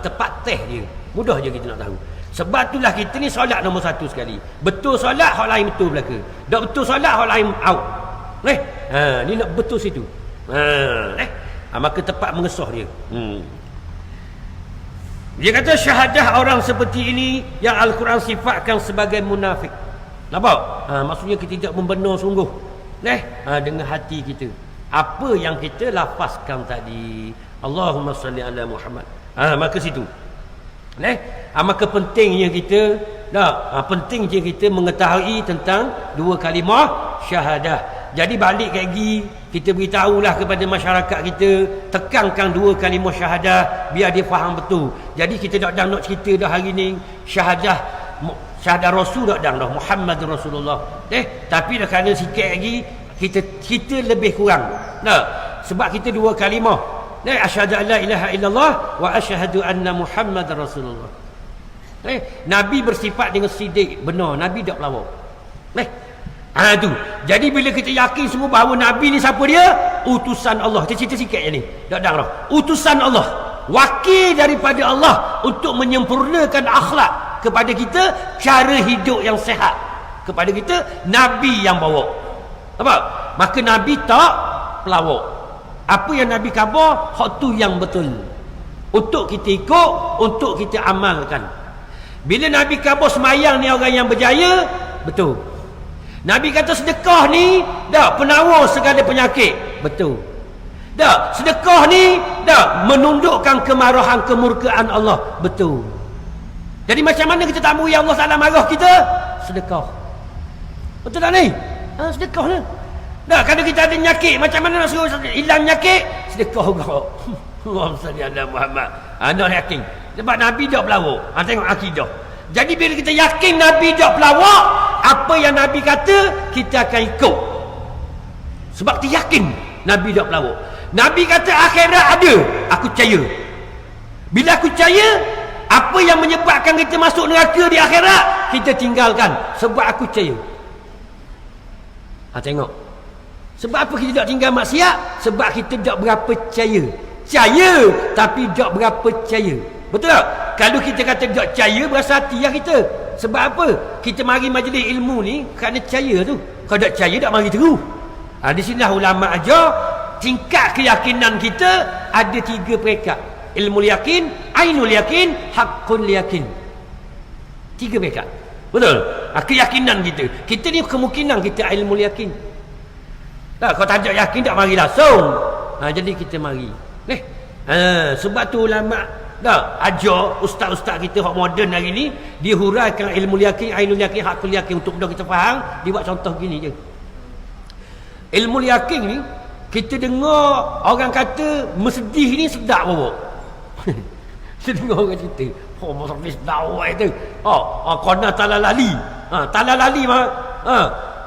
Tepat teh dia. Mudah je kita nak tahu. Sebab itulah kita ni solat nombor satu sekali. Betul solat, hak lain betul belaka. Tak betul solat, hak lain out. Ni nak betul situ. Maka tepat mengesah dia. Dia kata syahadah orang seperti ini yang Al-Quran sifatkan sebagai munafik. Nampak? Maksudnya kita tidak membenar sungguh. Dengan hati kita. Apa yang kita lafazkan tadi. Allahumma salli ala Muhammad. Maka situ. Maka pentingnya kita pentingnya kita mengetahui tentang dua kalimah syahadah. Jadi balik lagi, kita beritahulah kepada masyarakat kita, tekankan dua kalimah syahadah biar dia faham betul. Jadi kita tak nak cerita dah hari ni syahadah Rasul dah Muhammad Rasulullah. Tapi dah kena sikit lagi kita lebih kurang. Sebab kita dua kalimah. Asyhadu an la ilaha illallah wa asyhadu anna Muhammadar Rasulullah. Nabi bersifat dengan sidik, benar. Nabi tak pelawak. Tu. Jadi bila kita yakin semua bahawa Nabi ni siapa dia? Utusan Allah. Kita cerita sikit je ni. Tak dah. Utusan Allah. Wakil daripada Allah untuk menyempurnakan akhlak kepada kita, cara hidup yang sihat kepada kita, Nabi yang bawa. Apa? Maka Nabi tak pelawak. Apa yang Nabi khabar, hak tu yang betul. Untuk kita ikut, untuk kita amalkan. Bila Nabi khabar semayang ni orang yang berjaya, betul. Nabi kata sedekah ni dah penawar segala penyakit, betul. Dah sedekah ni dah menundukkan kemarahan kemurkaan Allah, betul. Jadi macam mana kita tahu yang Allah Taala marah kita? Sedekah. Betul tak ni? Sedekah ni. Dah kalau kita ada penyakit, macam mana nak suruh hilang penyakit? Sedekah kau. Allahumma salli ala Muhammad. Nak yakin. Sebab Nabi tak pelawak. Tengok akidah. Jadi bila kita yakin Nabi tak pelawak, apa yang Nabi kata, kita akan ikut. Sebab kita yakin Nabi tak pelawak. Nabi kata akhirat ada, aku percaya. Bila aku percaya, apa yang menyebabkan kita masuk neraka di akhirat, kita tinggalkan. Sebab aku percaya. Tengok. Sebab apa kita tak tinggal maksiat? Sebab kita tak berapa percaya. Percaya tapi tak berapa percaya. Betul tak? Kalau kita kata tak percaya, berasa hati lah kita. Sebab apa? Kita mari majlis ilmu ni kerana percaya tu. Kalau tak percaya, tak mari terus. Di sinilah ulama ajar tingkat keyakinan kita ada 3 peringkat. Ilmu yakin, ainul yakin, haqqul yakin. 3 peringkat. Betul? Keyakinan kita. Kita ni kemungkinan kita ilmu yakin. Tak, kalau tak ada yakin tak mari langsung. Jadi kita mari. Sebab tu ulama ajar ustaz-ustaz kita hak moden hari ni, dia huraikan ilmu yakin, ainul yakin, haqqul yakin untuk kita faham. Dia buat contoh gini je. Ilmu yakin ni kita dengar orang kata mesedih ni sedap bawa. Kita dengar orang cerita, masa sedap tu. Kona talalali. Talalali mah.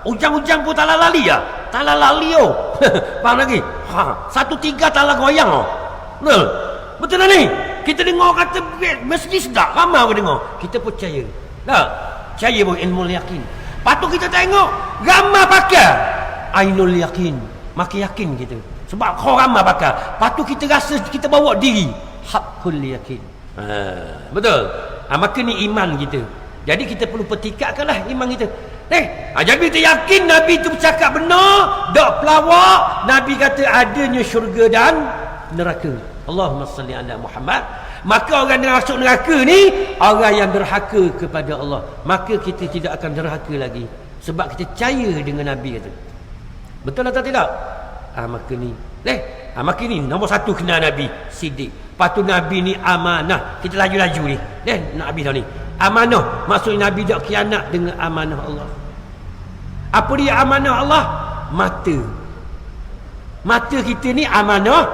Ujang-ujang pun talalali ya. Talalali Faham lagi? 1-3 talak goyang Betul? Betul tak ni? Kita dengar kata mesti sedap, ramai orang dengar. Kita percaya. Tak? Percaya pun ilmu yakin. Patut kita tengok ramai pakai ainul yakin. Makin yakin kita. Sebab kau ramai pakai. Patut kita rasa kita bawa diri haqqul yakin. Betul? Maka ni iman kita. Jadi kita perlu pertikatkanlah iman kita. Jadi kita yakin Nabi itu bercakap benar, tak pelawak. Nabi kata adanya syurga dan neraka. Allahumma salli ala Muhammad. Maka orang yang masuk neraka ni orang yang derhaka kepada Allah. Maka kita tidak akan derhaka lagi. Sebab kita percaya dengan Nabi kata. Betul atau tidak? Maka ni maka ni nombor 1 kenal Nabi Siddiq. Lepas tu Nabi ni amanah. Kita laju-laju ni. Nak habis dah ni. Amanah. Maksudnya Nabi tak khianat dengan amanah Allah. Apa dia amanah Allah? Mata. Mata kita ni amanah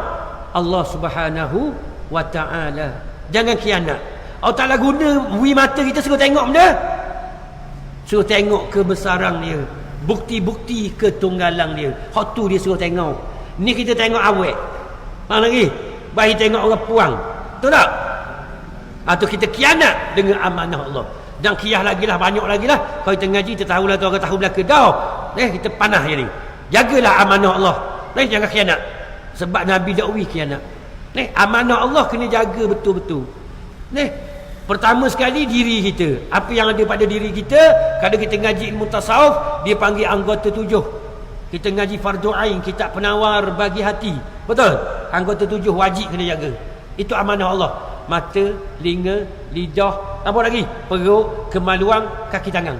Allah Subhanahu wa ta'ala. Jangan khianat. Allah Ta'ala guna mata kita suruh tengok benda. Suruh tengok kebesaran dia. Bukti-bukti ketunggalan dia. Hak tu dia suruh tengok. Ni kita tengok awet. Faham lagi? Bayi tengok orang puang. Betul tak? Atau kita khianat dengan amanah Allah. Dan kiyah lagi lah, banyak lagi lah. Kalau kita ngaji, kita tahulah tu orang tahu belaka dah. Kita panah je ni. Jagalah amanah Allah. Jangan khianat. Sebab Nabi dakwi khianat. Amanah Allah kena jaga betul-betul. Pertama sekali diri kita. Apa yang ada pada diri kita, kalau kita ngaji ilmu tasawuf, dia panggil anggota 7. Kita ngaji fardu ain, kitab penawar bagi hati. Betul? Anggota 7 wajib kena jaga. Itu amanah Allah. Mata, telinga, lidah, apa lagi? Perut, kemaluan, kaki tangan.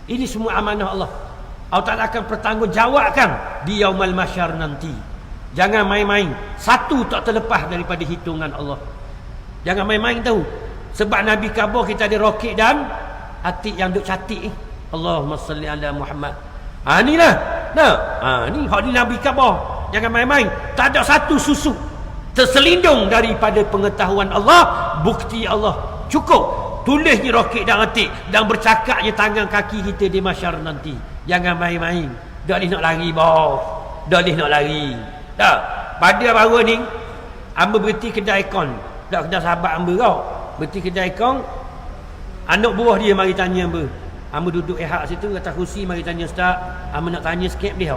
Ini semua amanah Allah. Allah Ta'ala akan bertanggungjawabkan di yaumul mahsyar nanti. Jangan main-main. Satu tak terlepas daripada hitungan Allah. Jangan main-main tahu. Sebab Nabi kabar kita ada roket dan atik yang duk catik. Allahumma salli ala Muhammad. Inilah. Ni hak ni Nabi kabar. Jangan main-main. Tak ada satu susuk terselindung daripada pengetahuan Allah, bukti Allah. Cukup tulis ni roket dan atik dan bercakapnya tangan kaki kita di mahsyar nanti. Jangan main-main. Dak boleh nak lari bos. Dak boleh nak lari. Tak. Pada baru ni hamba berhenti kedai kon. Tak kedai sahabat hamba kau. Berhenti kedai kon. Anak buah dia mari tanya hamba. Hamba duduk ehak situ atas kursi mari tanya ustaz. Hamba nak tanya sikit dia.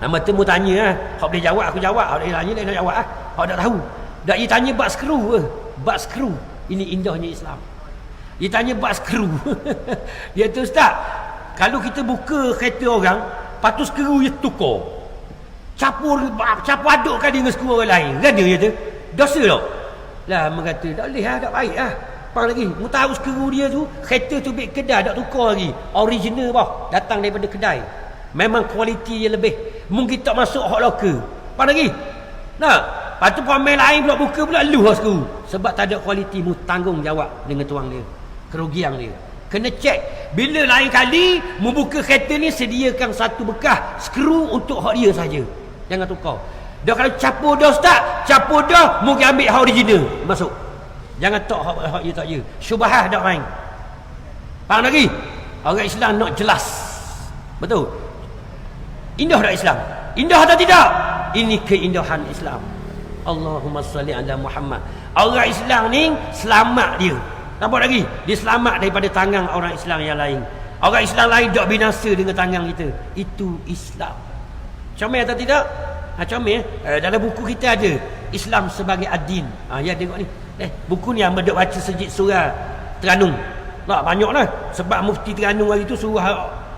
Hamba temu tanya hak boleh jawab aku jawab. Hak boleh tanya dia nak jawab Hak tak tahu. Dak dia tanya bab skru ke? Bab skru. Ini indahnya Islam. Dia tanya bab skru. Dia tu ustaz, kalau kita buka kereta orang, patut skru dia tukar. Capur adukkan dia dengan skru orang lain. Kan dia tu? Dosa tak? Lah hamba kata tak boleh tak baik Apa lagi? Mu tahu skru dia tu, kereta tu baik kedai tak tukar lagi. Original bah, datang daripada kedai. Memang kualiti dia lebih. Mungkin tak masuk hot locker. Apa lagi? Nak? Lepas tu pemain lain pula buka pula lu skru. Sebab tak ada kualiti, mu tanggungjawab dengan tuang dia. Kerugian dia. Kena cek. Bila lain kali mu buka kereta ni, sediakan satu bekas skru untuk hak dia saja. Jangan tukar. Dah kalau capur dah ustaz, capur dah mungkin ambil hak original masuk. Jangan tok hak dia tak je. Syubhah dak main. Faham lagi? Orang Islam nak jelas. Betul? Indah tak Islam? Indah atau tidak? Ini keindahan Islam. Allahumma salli ala Muhammad. Orang Islam ni selamat dia. Nampak lagi? Dia selamat daripada tangan orang Islam yang lain. Orang Islam lain tak binasa dengan tangan kita. Itu Islam. Comel atau tidak? Comel. Dalam buku kita ada Islam sebagai ad-din. Ya tengok ni. Buku ni hamba duk baca sejid surah Terengganu. Banyaklah. Sebab mufti Terengganu hari tu suruh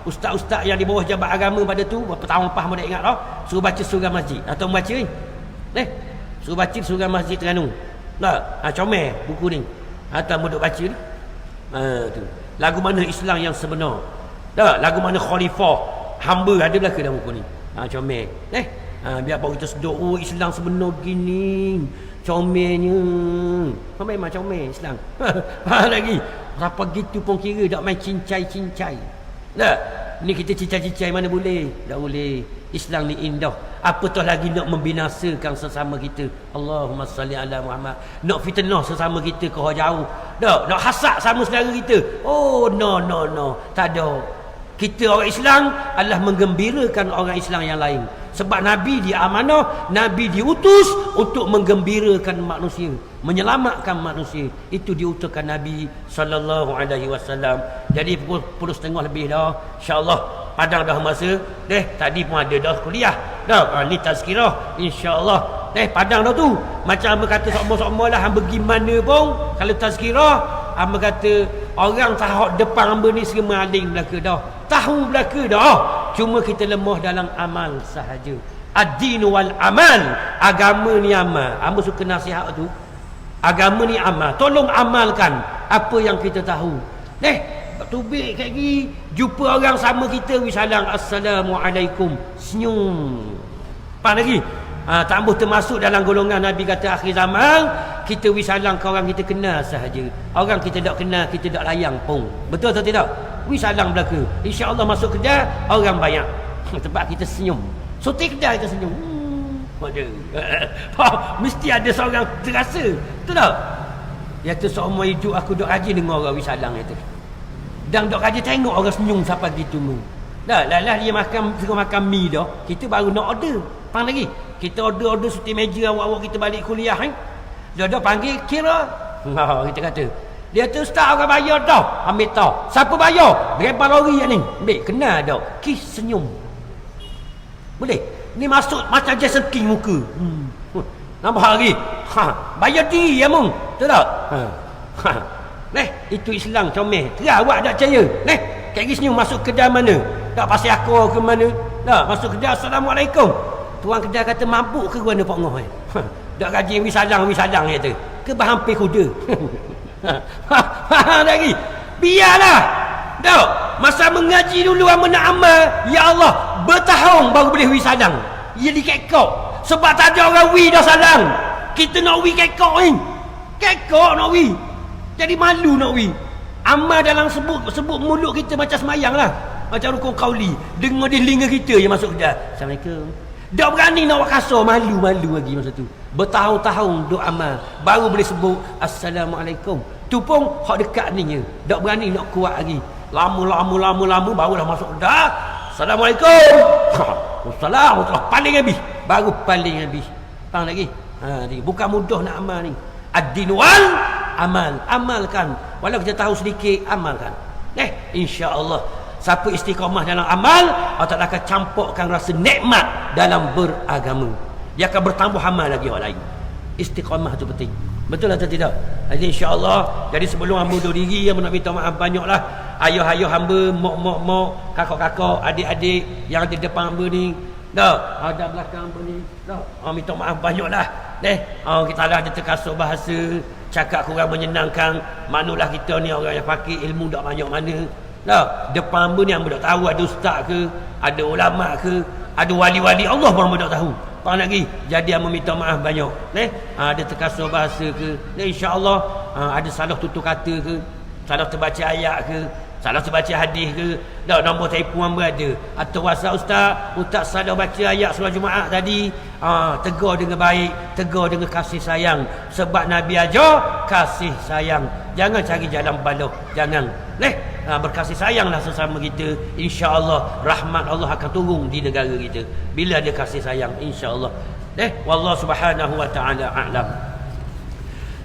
ustaz-ustaz yang di bawah jabat agama pada tu, berapa tahun lepas mudah ingat suruh baca surah masjid. Atau membaca ni. Suruh baca surah masjid Terengganu. Comel buku ni. Atau hamba duk baca ni. Tu. Lagu mana Islam yang sebenar? Lagu mana khalifah hamba ada belaka dalam buku ni. Comel. Biar baru kita sedar, oh Islam sebenar gini. Comelnya. Memang comel Islam. Lagi. Apa gitu pun kira tak main cincai-cincai. Ni kita cincai-cincai mana boleh? Tak boleh. Islam ni indah. Apatah lagi nak membinasakan sesama kita. Allahumma salli ala Muhammad. Nak fitnah sesama kita ke jauh. Nak hasad sama saudara kita. Oh no. Tak ada. Kita orang Islam adalah menggembirakan orang Islam yang lain. Sebab Nabi dia amanah, Nabi diutus untuk menggembirakan manusia, menyelamatkan manusia. Itu diutuskan Nabi SAW. Jadi pukul 10.30 lebih dah. InsyaAllah padang dah masa. Tadi pun ada dah kuliah. Ni tazkirah. InsyaAllah. Padang dah tu. Macam hamba kata sokmo-sokmo lah, hamba pergi mana pun, kalau tazkirah, hamba kata orang tahap depan hamba ni semua aling belaka dah. Tahu belaka dah. Cuma kita lemah dalam amal sahaja. Ad-din wal amal. Agama ni amal. Hamba suka nasihat tu. Agama ni amal. Tolong amalkan apa yang kita tahu. Tubik kat gini, jumpa orang sama kita, wisalang assalamualaikum, senyum. Faham lagi? Tak boleh termasuk dalam golongan Nabi kata akhir zaman, kita wisalang ke orang kita kenal sahaja. Orang kita tak kenal, kita tak layang pun. Betul atau tidak? Wisalang belaka. InsyaAllah masuk kedai, orang banyak. Sebab kita senyum. Sotik kedai kita senyum. Mesti ada seorang terasa. Betul tak? Dia tu seumur hidup aku duk rajin dengar orang wisalang itu. Dan duk rajin tengok orang senyum sampai gitu. Dah dia makan mi dah. Kita baru nak order. Faham lagi? Kita order suti meja awak-awak kita balik kuliah kan. Dia panggil kira. Kita kata. Dia tu ustaz orang bayar dah. Ambil tahu. Siapa bayar? Berapa lori ni? Ambil kenal dah. Kis senyum. Boleh? Ni masuk macam Jason King muka. Nampak lagi? Bayar diri ya mung. Betul tak? Itu Islam comel. Terah awak tak percaya. Kayak gini senyum masuk kedai mana? Tak pasal aku ke mana? Masuk kedai assalamualaikum. Tuan kedai kata mabuk ke mana Pak Ngoh? Tak rajin wisalang kata. Ke hampir kuda. Lagi. Biarlah. Tak. Masa mengaji dulu nak amal, ya Allah, bertahun baru boleh wisalang. Ia dikekok. Sebab tak ada orang wi dah salang. Kita nak wi kekok ni. Kekok nak wi. Jadi malu nak wi. Amal dalam sebut mulut kita macam semayang lah. Macam rukun qauli. Dengar di telinga kita je masuk kedai. Assalamualaikum. Tak berani nak buat kasar. Malu lagi masa tu. Bertahun-tahun duk amal. Baru boleh sebut assalamualaikum. Tu pun hak dekat ni je. Tak berani nak kuat lagi. Lama barulah masuk kedai. Assalamualaikum. Assalamualaikum. Paling habis. Baru paling habis. Faham lagi? Bukan mudah nak amal ni. Ad-din wal amal. Amalkan. Walau kita tahu sedikit, amalkan. InsyaAllah. Siapa istiqamah dalam amal, Allah Ta'ala akan campurkan rasa nikmat dalam beragama. Dia akan bertambah amal lagi orang lain. Istiqamah tu penting. Betul atau tidak? Jadi insya-Allah, jadi sebelum hamba undur diri, hamba nak minta maaf banyaklah ayah-ayah hamba, mak-mak, kakak-kakak, adik-adik yang di depan hamba ni. Ada belakang hamba ni. Minta maaf banyaklah. Kita lah ada terkasut bahasa, cakap kurang menyenangkan. Manulah kita ni orang yang pakai ilmu tak banyak mana. Depan hamba ni hamba tak tahu ada ustaz ke, ada ulama ke, ada wali-wali Allah pun hamba tak tahu. Faham lagi? Jadi hamba minta maaf banyak. Ada terkasut bahasa ke, insya-Allah ada salah tutur kata ke, salah terbaca ayat ke, salah terbaca hadis ke, nombor telefon hamba ada. Atau WhatsApp ustaz salah baca ayat surah Jumaat tadi. Tegur dengan baik, tegur dengan kasih sayang. Sebab Nabi ajar kasih sayang. Jangan cari jalan baloh, jangan. Berkasih sayanglah sesama kita. InsyaAllah rahmat Allah akan turun di negara kita bila ada kasih sayang, insyaAllah. Wallahu subhanahu wa ta'ala a'lam.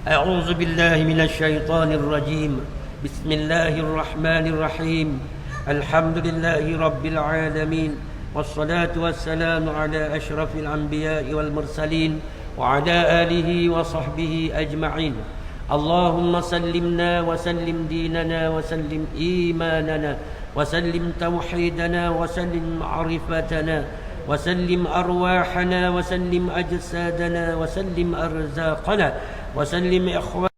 A'udzu billahi minasyaitonir rajim. Bismillahirrahmanirrahim. Alhamdulillahi rabbil alamin. والصلاة والسلام على أشرف الأنبياء والمرسلين وعلى آله وصحبه أجمعين. اللهم سلمنا وسلم ديننا وسلم إيماننا وسلم توحيدنا وسلم معرفتنا وسلم أرواحنا وسلم أجسادنا وسلم أرزاقنا وسلم إخواننا